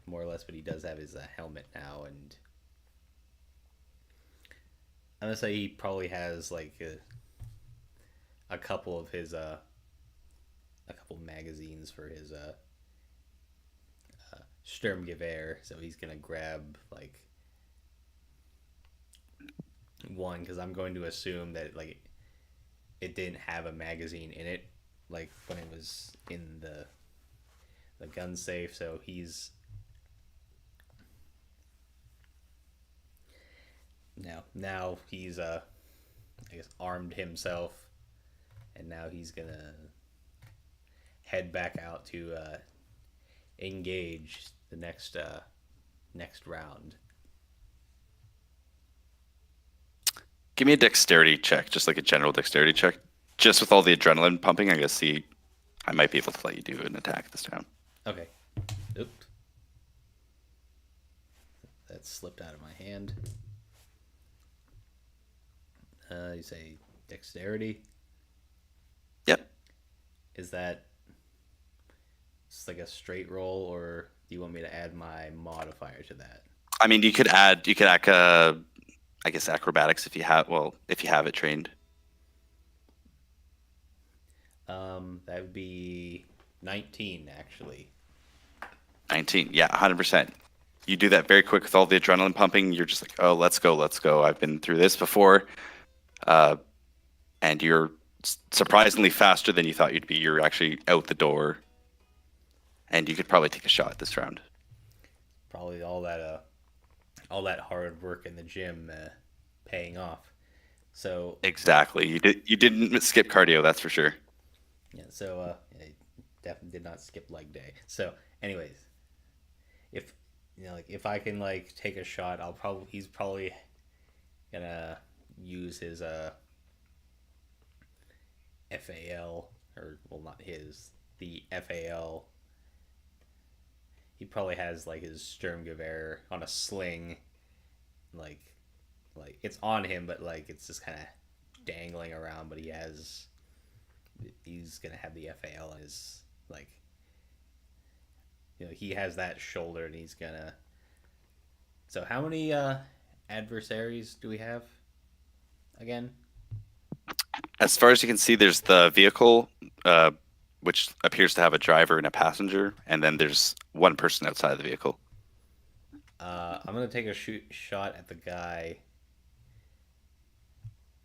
more or less. But he does have his helmet now, and I'm gonna say he probably has like a couple of his a couple magazines for his Sturmgewehr, so he's gonna grab like one, because I'm going to assume that like it didn't have a magazine in it, like when it was in the gun safe. So he's now he's I guess armed himself, and now he's gonna head back out to engage the next round. give me a dexterity check, just like a general dexterity check. Just with all the adrenaline pumping, I guess I might be able to let you do an attack this round. Okay. Oops. That slipped out of my hand. You say dexterity? Yep. Is that just like a straight roll, or do you want me to add my modifier to that? I mean, you could add, I guess acrobatics if you have it trained. That would be 19 actually. 19, yeah, 100%. You do that very quick with all the adrenaline pumping. You're just like, oh, let's go. I've been through this before. And you're surprisingly faster than you thought you'd be. You're actually out the door, and you could probably take a shot this round. Probably all that hard work in the gym paying off. So exactly, you didn't skip cardio, that's for sure. Yeah, so I definitely did not skip leg day. So, anyways, if I can like take a shot, he's probably gonna use his FAL or well, not his, the FAL. He probably has like his Sturmgewehr on a sling, like it's on him, but like it's just kind of dangling around. But he's gonna have the FAL on his like, he has that shoulder, and he's gonna. So how many adversaries do we have again? As far as you can see, there's the vehicle, which appears to have a driver and a passenger, and then there's one person outside the vehicle. I'm gonna take a shot at the guy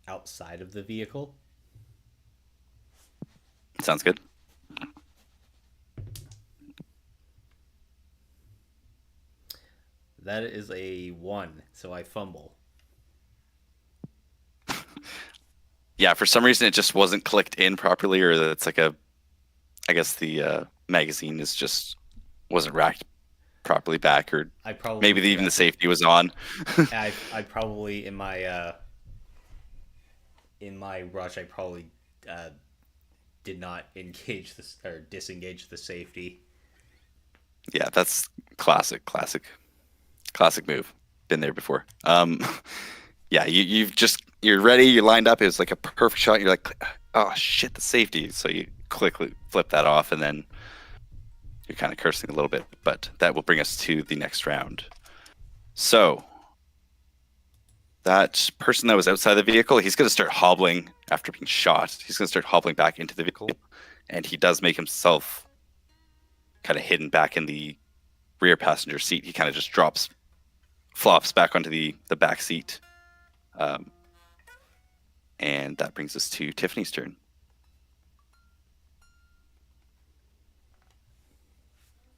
outside of the vehicle. Sounds good. That is a 1, so I fumble. Yeah, for some reason it just wasn't clicked in properly, or it's like I guess the magazine wasn't racked properly back, or maybe even the safety was on. I probably in my rush, I probably did not engage this or disengage the safety. Yeah, that's classic move. Been there before. Yeah, you're ready, you're lined up. It was like a perfect shot. You're like, oh shit, the safety. So you quickly flip that off, and then you're kind of cursing a little bit. But that will bring us to the next round. So that person that was outside the vehicle, he's going to start hobbling after being shot. He's going to start hobbling back into the vehicle, and he does make himself kind of hidden back in the rear passenger seat. He kind of just flops back onto the back seat. And that brings us to Tiffany's turn.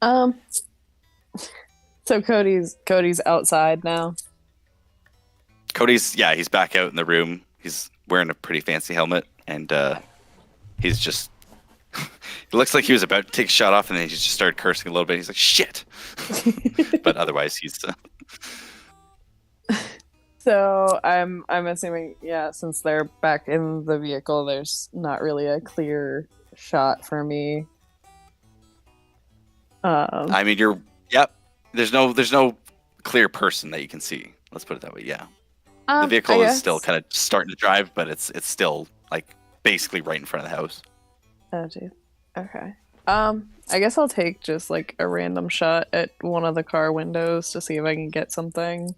So Cody's outside now. Cody's he's back out in the room. He's wearing a pretty fancy helmet, and he's just it looks like he was about to take a shot off, and then he just started cursing a little bit. He's like, shit. But otherwise he's So I'm assuming, since they're back in the vehicle, there's not really a clear shot for me. I mean, there's no clear person that you can see. Let's put it that way. Yeah. The vehicle is still kind of starting to drive, but it's still like basically right in front of the house. Oh, geez. Okay. I guess I'll take just like a random shot at one of the car windows to see if I can get something.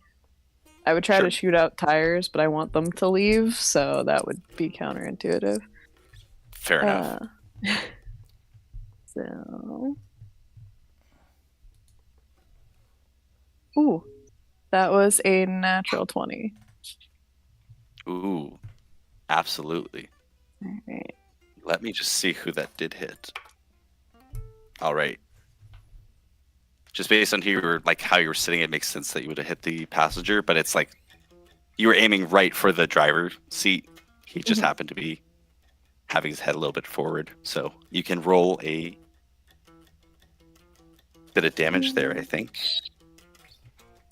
I would try to shoot out tires, but I want them to leave, so that would be counterintuitive. Fair enough. So, ooh, that was a natural 20. Ooh, absolutely. All right. Let me just see who that did hit. All right. Just based on how you were sitting, it makes sense that you would have hit the passenger, but it's like you were aiming right for the driver's seat. He just happened to be having his head a little bit forward. So you can roll a bit of damage there, I think.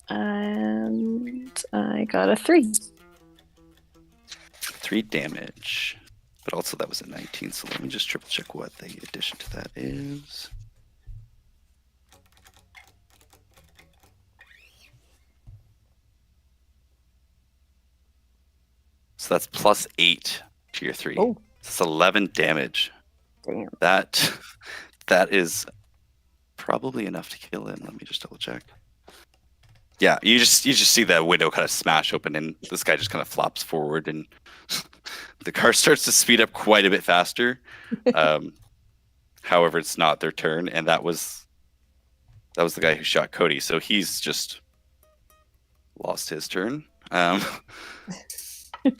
And I got a 3. 3 damage. But also that was a 19, so let me just triple check what the addition to that is. So that's plus 8 to your 3. Oh. It's 11 damage. Damn. That is probably enough to kill him. Let me just double check. Yeah, you just see that window kind of smash open, and this guy just kind of flops forward, and the car starts to speed up quite a bit faster. However, it's not their turn, and that was the guy who shot Cody. So he's just lost his turn.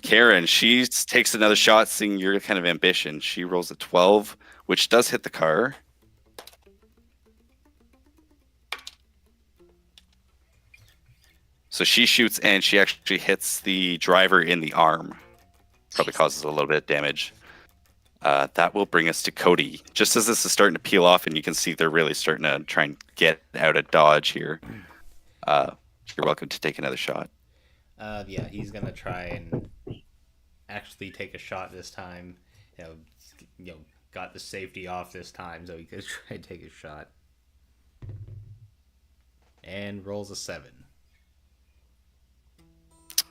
Karen, she takes another shot, seeing your kind of ambition. She rolls a 12, which does hit the car. So she shoots, and she actually hits the driver in the arm. Probably causes a little bit of damage. That will bring us to Cody. Just as this is starting to peel off, and you can see they're really starting to try and get out of dodge here. You're welcome to take another shot. Yeah, he's gonna try and actually take a shot this time. got the safety off this time so he could try to take a shot. And rolls a 7.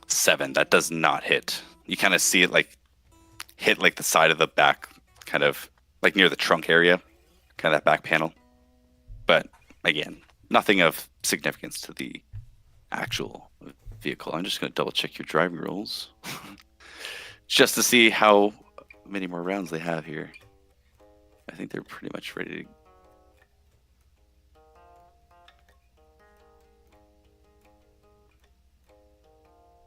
7. That does not hit. You kind of see it like hit like the side of the back, kind of like near the trunk area, kind of that back panel. But again, nothing of significance to the actual vehicle. I'm just going to double check your driving rules just to see how many more rounds they have here. I think they're pretty much ready to.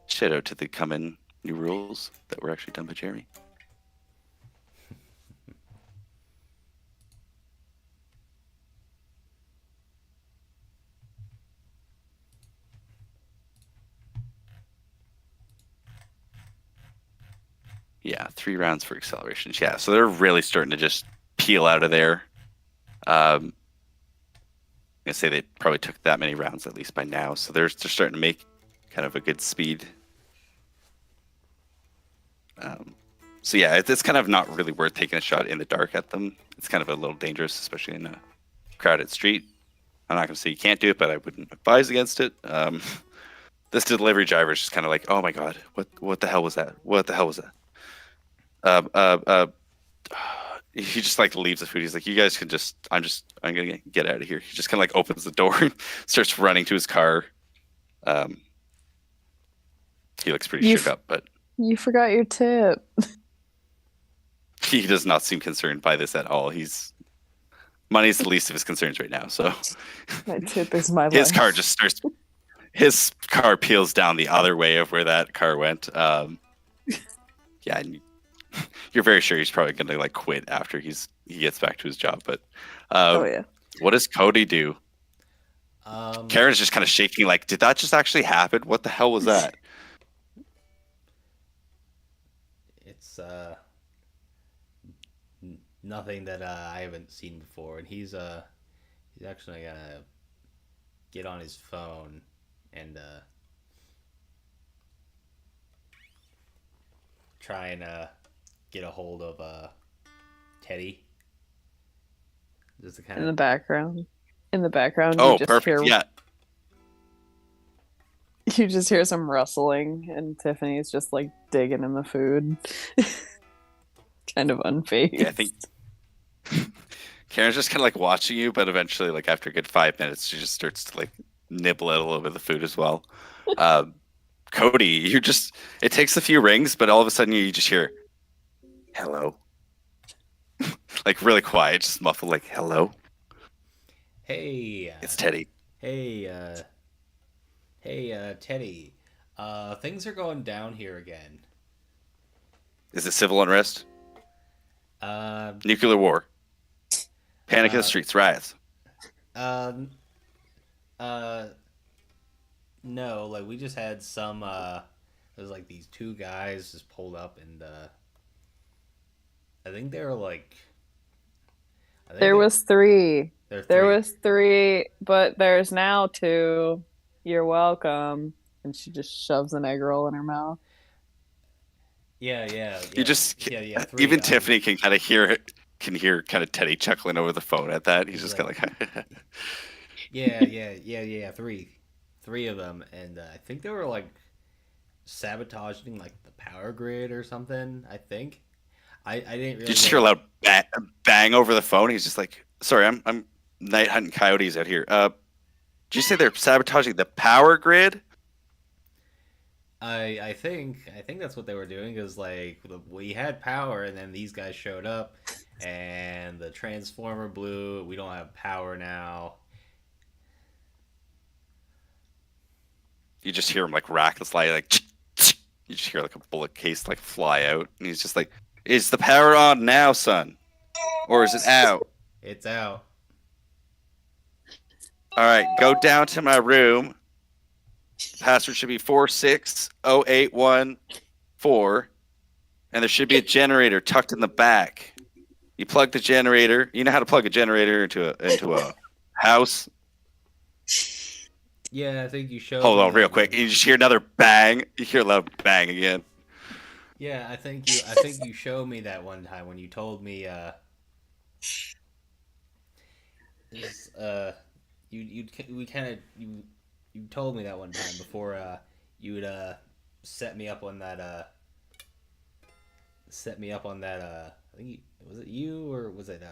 Shout out to the come-in new rules that were actually done by Jeremy. Yeah, 3 rounds for accelerations. Yeah, so they're really starting to just peel out of there. I'm gonna say they probably took that many rounds at least by now, so they're starting to make kind of a good speed. So yeah, it's kind of not really worth taking a shot in the dark at them. It's kind of a little dangerous, especially in a crowded street. I'm not gonna say you can't do it, but I wouldn't advise against it. This delivery driver is just kind of like, oh my god, what the hell was that? What the hell was that? He just like leaves the food. He's like, you guys can just, I'm gonna get out of here. He just kind of like opens the door and starts running to his car. He looks pretty shook up, but you forgot your tip. he does not seem concerned by this at all. Money's the least of his concerns right now. So My tip is my his life. car just starts. His car peels down the other way of where that car went. Yeah, and you're very sure he's probably going to like quit after he gets back to his job. But Oh yeah. what does Cody do? Karen's just kind of shaking. Like, did that just actually happen? What the hell was that? It's nothing that I haven't seen before, and he's actually gonna get on his phone and try and get a hold of Teddy. Just to kind In the of background. In the background, Oh, you just perfect. hear Yeah. you just hear some rustling, and Tiffany's just like digging in the food, kind of unfazed. Yeah, I think Karen's just kind of like watching you, but eventually, like after a good 5 minutes, she just starts to like nibble at a little bit of the food as well. Cody, it takes a few rings, but all of a sudden you just hear, hello. Like really quiet, just muffled, like, hello. hey, It's Teddy. hey, Teddy. Things are going down here again. Is it civil unrest? Uh, Nuclear war? Panic in the streets, riots? no, like we just had some. There's like these 2 guys just pulled up, and I think they were like. There was 3. There There was 3, but there's now 2. You're welcome. And she just shoves an egg roll in her mouth. Yeah. You just Yeah. 3, even Tiffany can kind of hear kind of Teddy chuckling over the phone at that. He's just kind of like Yeah. 3 of them, and I think they were like sabotaging like the power grid or something. I think. I didn't really. you just hear a loud bang over the phone. He's just like, sorry, I'm night hunting coyotes out here. Did you say they're sabotaging the power grid? I think that's what they were doing, because like we had power, and then these guys showed up, and the transformer blew. We don't have power now. You just hear him like rack the slide, like you just hear like a bullet case like fly out, and he's just like, "Is the power on now, son, or is it out?" It's out. All right, go down to my room. Password should be 4600814, and there should be a generator tucked in the back. You plug the generator. You know how to plug a generator into a house. Yeah, I think you showed. Hold me on, real that quick. one. You just hear another bang. You hear a loud bang again. Yeah, I think you showed me that one time when you told me This we kind of you told me that one time before you would set me up on that I think was it you or was it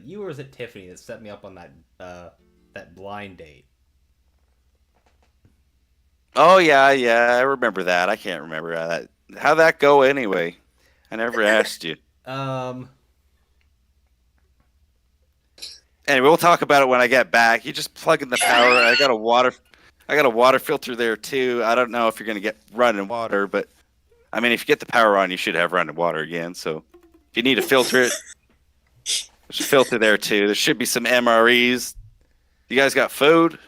you or was it Tiffany that set me up on that blind date? Oh yeah, I remember that. I can't remember how'd that go anyway. I never asked you. Um, Anyway, we'll talk about it when I get back. You just plug in the power. I got a water filter there too. I don't know if you're gonna get running water, but I mean, if you get the power on, you should have running water again. So if you need to filter it, there's a filter there too. There should be some MREs. You guys got food?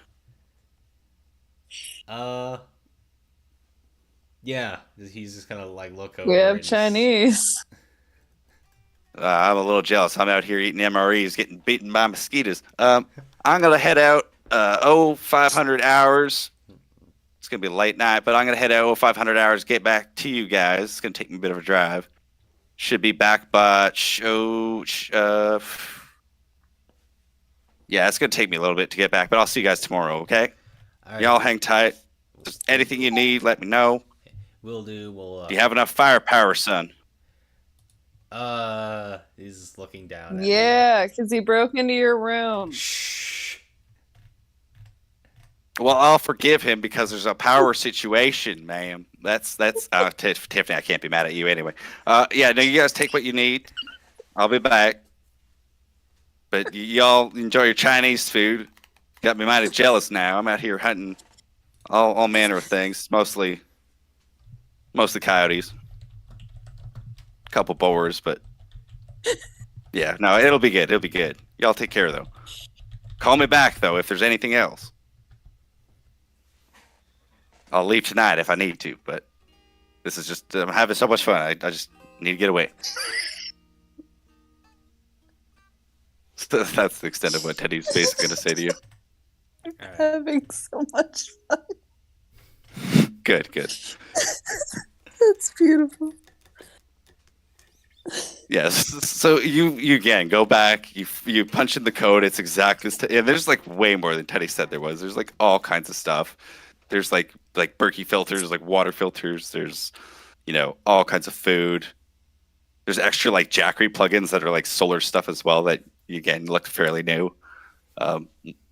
uh, yeah, he's just gonna like look over. We have and Chinese. I'm a little jealous. I'm out here eating MREs, getting beaten by mosquitoes. I'm gonna head out. 500 hours. It's gonna be a late night, but I'm gonna head out 500 hours. Get back to you guys. It's gonna take me a bit of a drive. Should be back by yeah, it's gonna take me a little bit to get back, but I'll see you guys tomorrow. Okay? All right, Y'all hang tight. Just anything you need, let me know. we'll do. We'll. Do you have enough firepower, son? He's just looking down. At me. Yeah, because he broke into your room. Shh. Well, I'll forgive him because there's a power situation, ma'am. That's Tiffany. I can't be mad at you anyway. Yeah, no, you guys take what you need. I'll be back. But y'all enjoy your Chinese food. Got me mighty jealous now. I'm out here hunting all manner of things, mostly coyotes, a couple boars, but yeah, no, it'll be good. It'll be good. Y'all take care though. Call me back though if there's anything else. I'll leave tonight if I need to, but this is just I'm having so much fun. I just need to get away. So that's the extent of what Teddy's basically going to say to you. Right. Having so much fun. Good. That's beautiful. Yes. So you again go back. You punch in the code. It's exactly and there's like way more than Teddy said there was. There's like all kinds of stuff. There's like Berkey filters, like water filters. There's all kinds of food. There's extra like Jackery plugins that are like solar stuff as well that again look fairly new.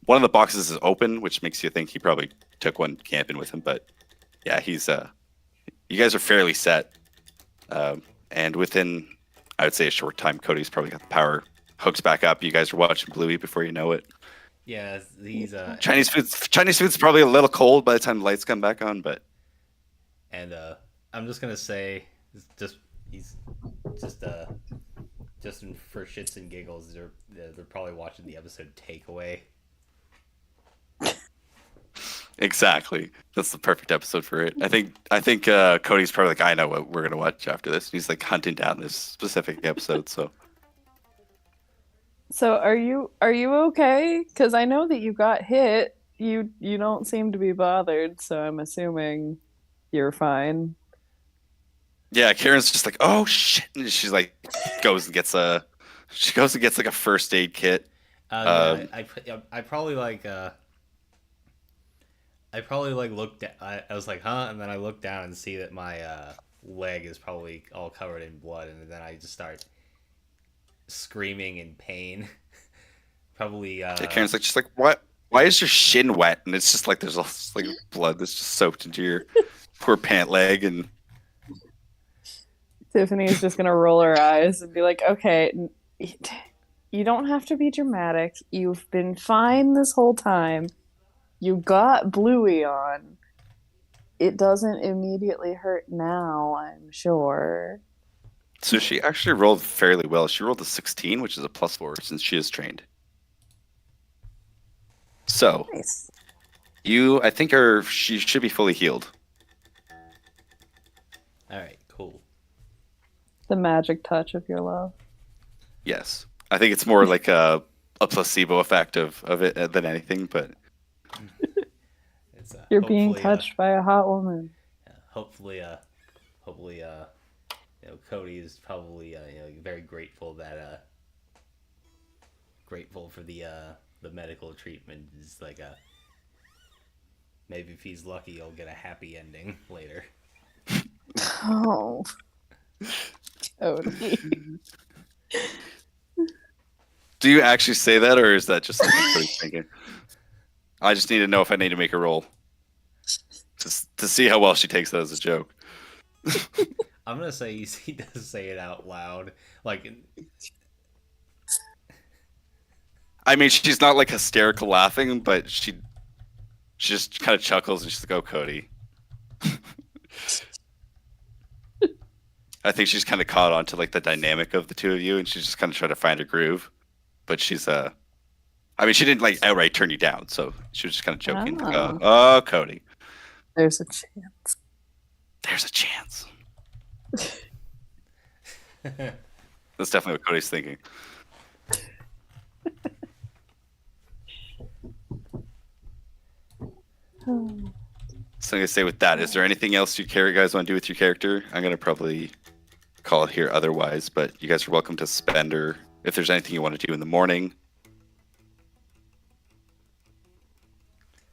One of the boxes is open, which makes you think he probably took one camping with him. But yeah, he's you guys are fairly set. And within, I would say, a short time, Cody's probably got the power hooks back up. You guys are watching Bluey before you know it. Yeah, these Chinese food's probably a little cold by the time the lights come back on, but and I'm just gonna say, he's just for shits and giggles, they're probably watching the episode Takeaway. exactly, that's the perfect episode for it. I think Cody's probably like, I know what we're gonna watch after this. He's like hunting down this specific episode. So are you okay? Because I know that you got hit. You don't seem to be bothered, so I'm assuming you're fine. Yeah, Karen's just like, oh shit, and she's like, goes and gets like a first aid kit. Yeah, I probably looked at, I was like, huh, and then I looked down and see that my leg is probably all covered in blood, and then I just start screaming in pain. Probably Karen's like, just like, what? Why is your shin wet? And it's just like there's like blood that's just soaked into your poor pant leg. And Tiffany's just gonna roll her eyes and be like, okay, you don't have to be dramatic. You've been fine this whole time. You got Bluey on. It doesn't immediately hurt now, I'm sure. so she actually rolled fairly well. She rolled a 16, which is a +4 since she is trained. So Nice. I think she should be fully healed. all right, cool. The magic touch of your love. Yes, I think it's more like a placebo effect of it than anything. But It's You're being touched by a hot woman. hopefully, Cody is probably very grateful that grateful for the medical treatment. It's like maybe if he's lucky, he'll get a happy ending later. Oh, Cody. Do you actually say that, or is that just something Cody's thinking? I just need to know if I need to make a roll to see how well she takes that as a joke. I'm gonna say he does say it out loud. Like, I mean, she's not like hysterical laughing, but she just kind of chuckles and she's like, "Oh, Cody." I think she's kind of caught on to like the dynamic of the two of you, and she's just kind of trying to find her groove. But she's I mean, she didn't like outright turn you down, so she was just kind of joking. Oh. Oh, Cody, There's a chance. there's a chance. That's definitely what Cody's thinking. So I'm gonna say with that, is there anything else you guys want to do with your character? I'm gonna probably call it here otherwise, but you guys are welcome to spend or if there's anything you want to do in the morning.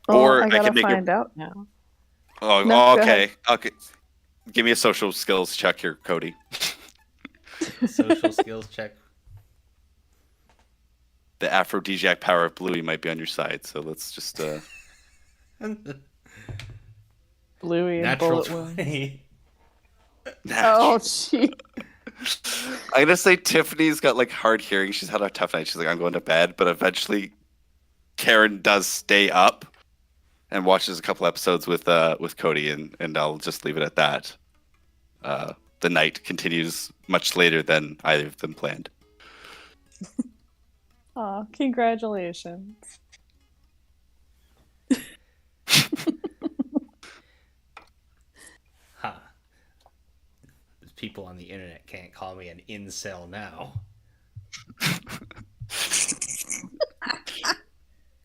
Well, Or I I gotta can make find out now. Oh, No, go okay. ahead. Okay. Give me a social skills check here, Cody. social skills check. The aphrodisiac power of Bluey might be on your side, so let's just Bluey and Natural bullet wound. 20. Oh, gee. I'm gonna say Tiffany's got like hard hearing. She's had a tough night. She's like, I'm going to bed, but eventually Karen does stay up and watches a couple episodes with Cody, and I'll just leave it at that. The night continues much later than either of them planned. Aw, congratulations. Ha. People on the internet can't call me an incel now.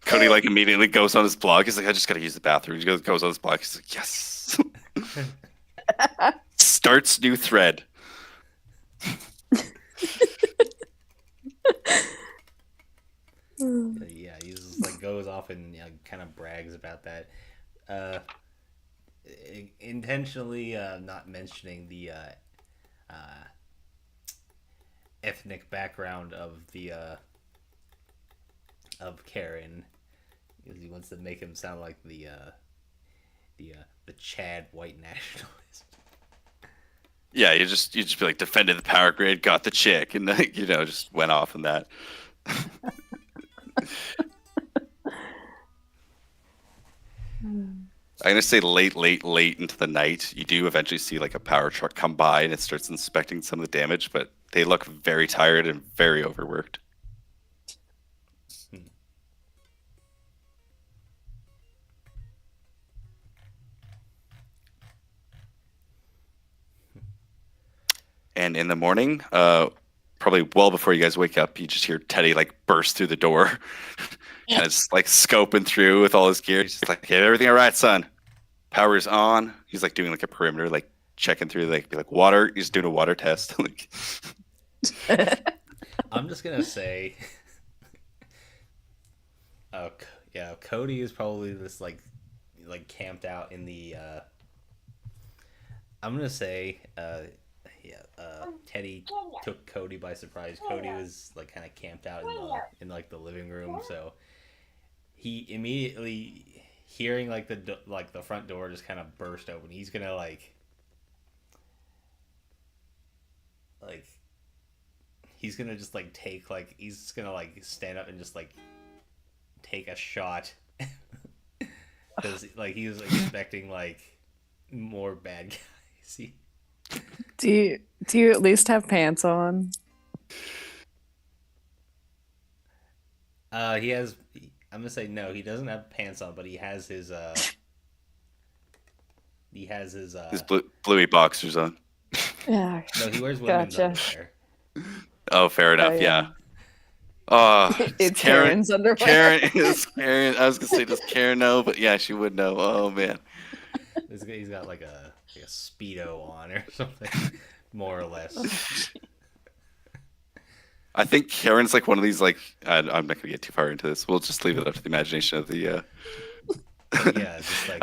Cody like immediately goes on his blog. He's like, I just gotta use the bathroom. He goes on his blog. He's like, yes. Starts new thread. Yeah, he just like goes off and kind of brags about that. Intentionally not mentioning the ethnic background of the of Karen, because he wants to make him sound like the Chad white nationalist. Yeah, you just be like defended the power grid, got the chick, and like, just went off on that. I'm gonna say late into the night, you do eventually see like a power truck come by and it starts inspecting some of the damage, but they look very tired and very overworked. And in the morning, probably well before you guys wake up, you just hear Teddy like burst through the door, kind of just like scoping through with all his gear. He's just like, "Hey, everything all right, son? Power's on." He's like doing like a perimeter, like checking through, like be like water. He's doing a water test. Like, I'm just gonna say, Cody is probably this like camped out in the. I'm gonna say, Teddy took Cody by surprise. Cody was like kind of camped out in like the living room, so he immediately hearing like the front door just kind of burst open. He's gonna he's gonna just like take like he's just gonna like stand up and just like take a shot because like he was expecting like more bad guys. Do you at least have pants on? He has. I'm gonna say no. He doesn't have pants on, but he has his. his bluey boxers on. Yeah. No, he wears women's Gotcha. underwear. Oh, fair enough. yeah. Oh, It's Karen's underwear. Karen is Karen. I was gonna say, does Karen know? But yeah, she would know. Oh man. He's got like a Speedo on or something, more or less. I think Karen's like one of these like I'm not gonna get too far into this. We'll just leave it up to the imagination of the. Yeah, just like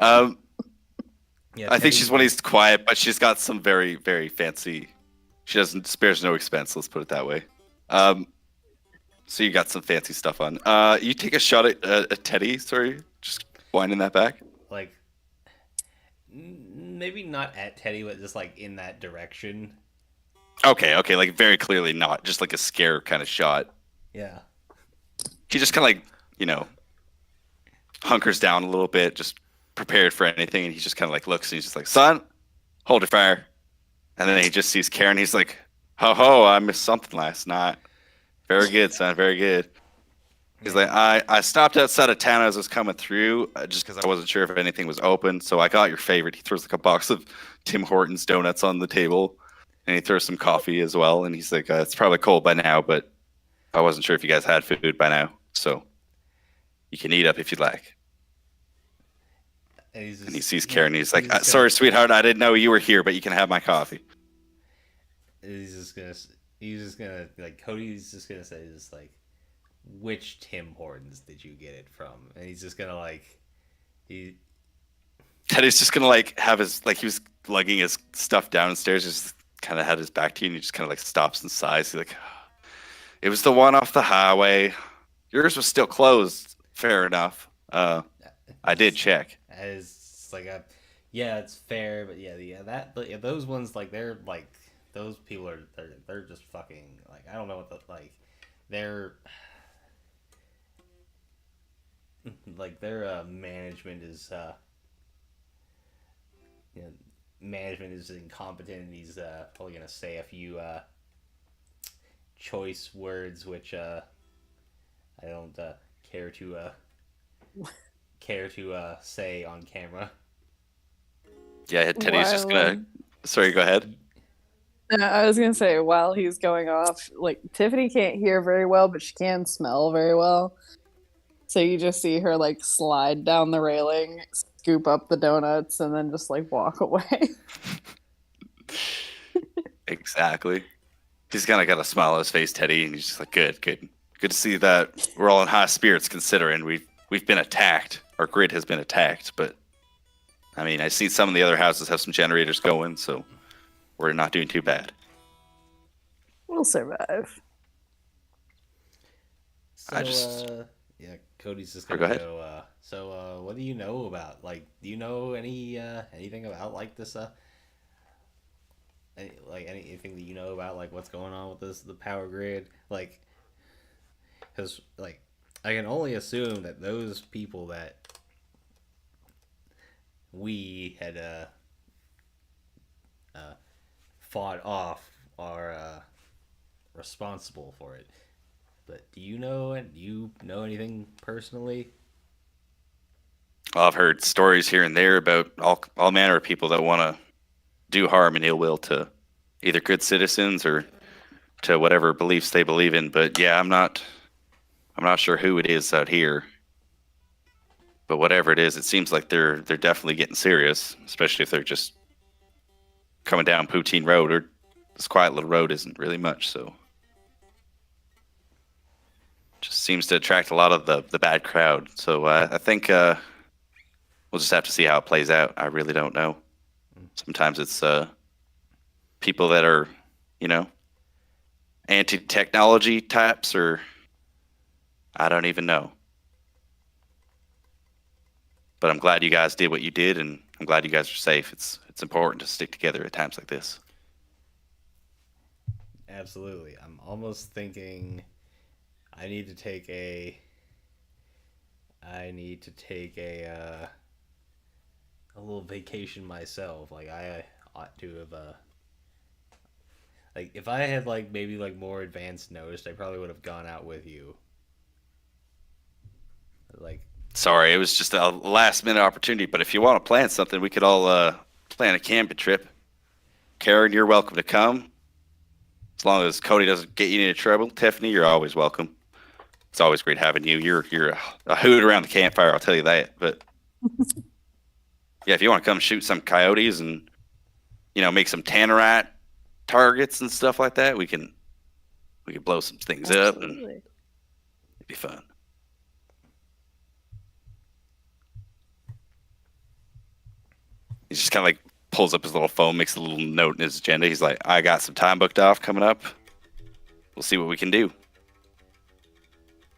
yeah. I think Teddy- she's one of these quiet, but she's got some very very fancy. She doesn't spares no expense. Let's put it that way. So you got some fancy stuff on. You take a shot at Teddy. Sorry, just winding that back. like maybe not at Teddy, but just like in that direction. Okay, like very clearly not just like a scare kind of shot. Yeah. He just kind of like hunkers down a little bit, just prepared for anything, and he just kind of like looks and he's just like, "Son, hold your fire." And then he just sees Karen. He's like, "Ho ho, I missed something last night. Very good, son. Very good." He's like, I stopped outside of town as I was coming through, just because I wasn't sure if anything was open. So I got your favorite. He throws like a box of Tim Hortons donuts on the table, and he throws some coffee as well. And he's like, it's probably cold by now, but I wasn't sure if you guys had food by now, so you can eat up if you'd like. And, and he sees Karen. And he's like, "Sorry, sweetheart, I didn't know you were here, but you can have my coffee." He's just gonna like Cody's just gonna say just like, which Tim Hortons did you get it from? And he's just gonna like Teddy's just gonna like have his like he was lugging his stuff downstairs, just kind of had his back to you, and he just kind of like stops and sighs. He's like, "It was the one off the highway. Yours was still closed. Fair enough. I did check." As like yeah, it's fair, but those ones like they're like those people are they're just fucking like I don't know what the like they're like their management is management is incompetent, and he's probably gonna say a few choice words which I don't care to say on camera. Yeah, Teddy's just gonna. Sorry, go ahead. I was gonna say while he's going off, like Tiffany can't hear very well, but she can smell very well. So you just see her like slide down the railing, scoop up the donuts, and then just like walk away. Exactly. He's kind of got a smile on his face, Teddy, and he's just like, good to see that we're all in high spirits, considering we've been attacked. Our grid has been attacked, but I mean, I see some of the other houses have some generators going, so we're not doing too bad. We'll survive. So, yeah, Cody's just gonna go. So, what do you know about? Like, do you know anything about like this? Anything that you know about like what's going on with the power grid? Like, because like I can only assume that those people that we had fought off are responsible for it. But do you know anything personally? Well, I've heard stories here and there about all manner of people that want to do harm and ill will to either good citizens or to whatever beliefs they believe in. But yeah, I'm not sure who it is out here. But whatever it is, it seems like they're definitely getting serious, especially if they're just coming down Poutine Road, or this quiet little road isn't really much, so just seems to attract a lot of the bad crowd. So I think we'll just have to see how it plays out. I really don't know. Sometimes it's people that are, anti-technology types, or I don't even know. But I'm glad you guys did what you did, and I'm glad you guys are safe. It's important to stick together at times like this. Absolutely. I'm almost thinking I need to take a little vacation myself. Like I ought to have like if I had like maybe like more advanced notice, I probably would have gone out with you. Like Sorry, it was just a last minute opportunity, but if you want to plan something, we could all plan a camping trip. Karen, you're welcome to come. As long as Cody doesn't get you into trouble. Tiffany, you're always welcome. It's always great having you. You're a hoot around the campfire, I'll tell you that. But yeah, if you want to come shoot some coyotes and make some tannerite targets and stuff like that, we can We could blow some things up, and Absolutely. it'd be fun. He just kind of like pulls up his little phone, makes a little note in his agenda. He's like, I got some time booked off coming up. We'll see what we can do.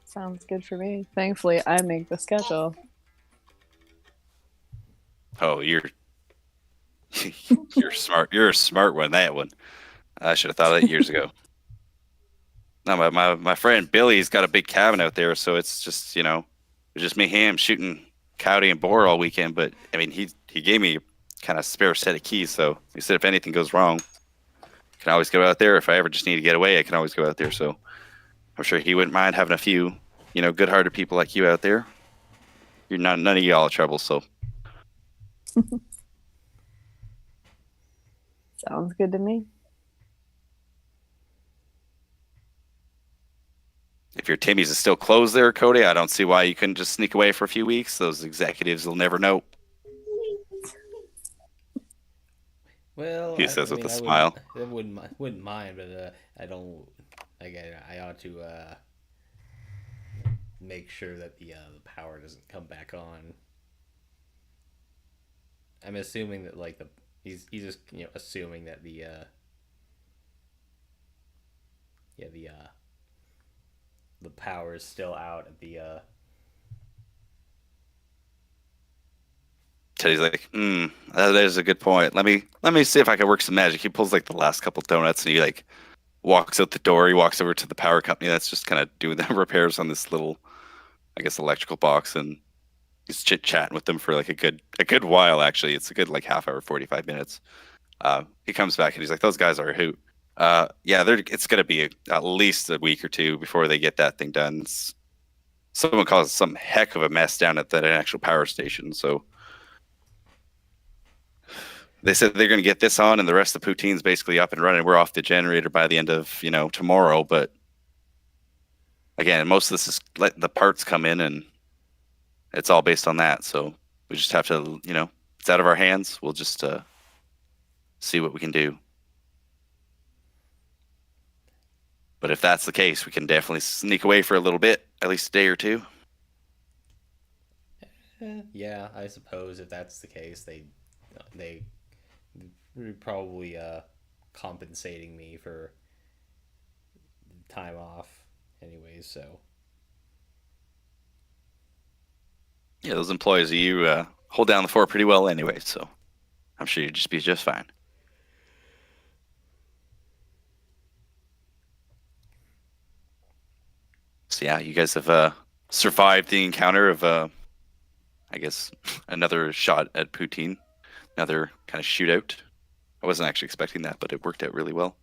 Sounds good for me. Thankfully, I make the schedule. Oh, you're smart. You're a smart one. That one. I should have thought of that years ago. No, my friend Billy's got a big cabin out there, so it's just it's just me, him shooting coyote and boar all weekend. But I mean, he gave me kind of spare set of keys, so he said if anything goes wrong, I can always go out there. If I ever just need to get away, I can always go out there. So I'm sure he wouldn't mind having a few good-hearted people like you out there. You're none of y'all in trouble, so. Sounds good to me. If your Timmy's is still closed there, Cody, I don't see why you couldn't just sneak away for a few weeks. Those executives will never know. Well, He says with a I smile. wouldn't mind, but I don't. Again, I ought to make sure that the power doesn't come back on. I'm assuming that like he's just assuming that the the power is still out at the Teddy's like, that is a good point. Let me see if I can work some magic. He pulls like the last couple donuts and he like walks out the door. He walks over to the power company that's just kind of doing the repairs on this little, I guess, electrical box, and he's chit chatting with them for like a good while. Actually, it's a good like half hour, 45 minutes. He comes back and he's like, "Those guys are a hoot. Yeah, it's gonna be at least a week or two before they get that thing done. Someone caused some heck of a mess down at that actual power station, so." They said they're going to get this on, and the rest of the Poutine's basically up and running. We're off the generator by the end of tomorrow. But again, most of this is letting the parts come in, and it's all based on that. So we just have to, it's out of our hands. We'll just see what we can do. But if that's the case, we can definitely sneak away for a little bit, at least a day or two. Yeah, I suppose if that's the case, they probably compensating me for time off anyways, so Yeah, those employees you hold down the fort pretty well anyway, so I'm sure you'd just be just fine. So yeah, you guys have survived the encounter of I guess another shot at Poutine, another kind of shootout. I wasn't actually expecting that, but it worked out really well.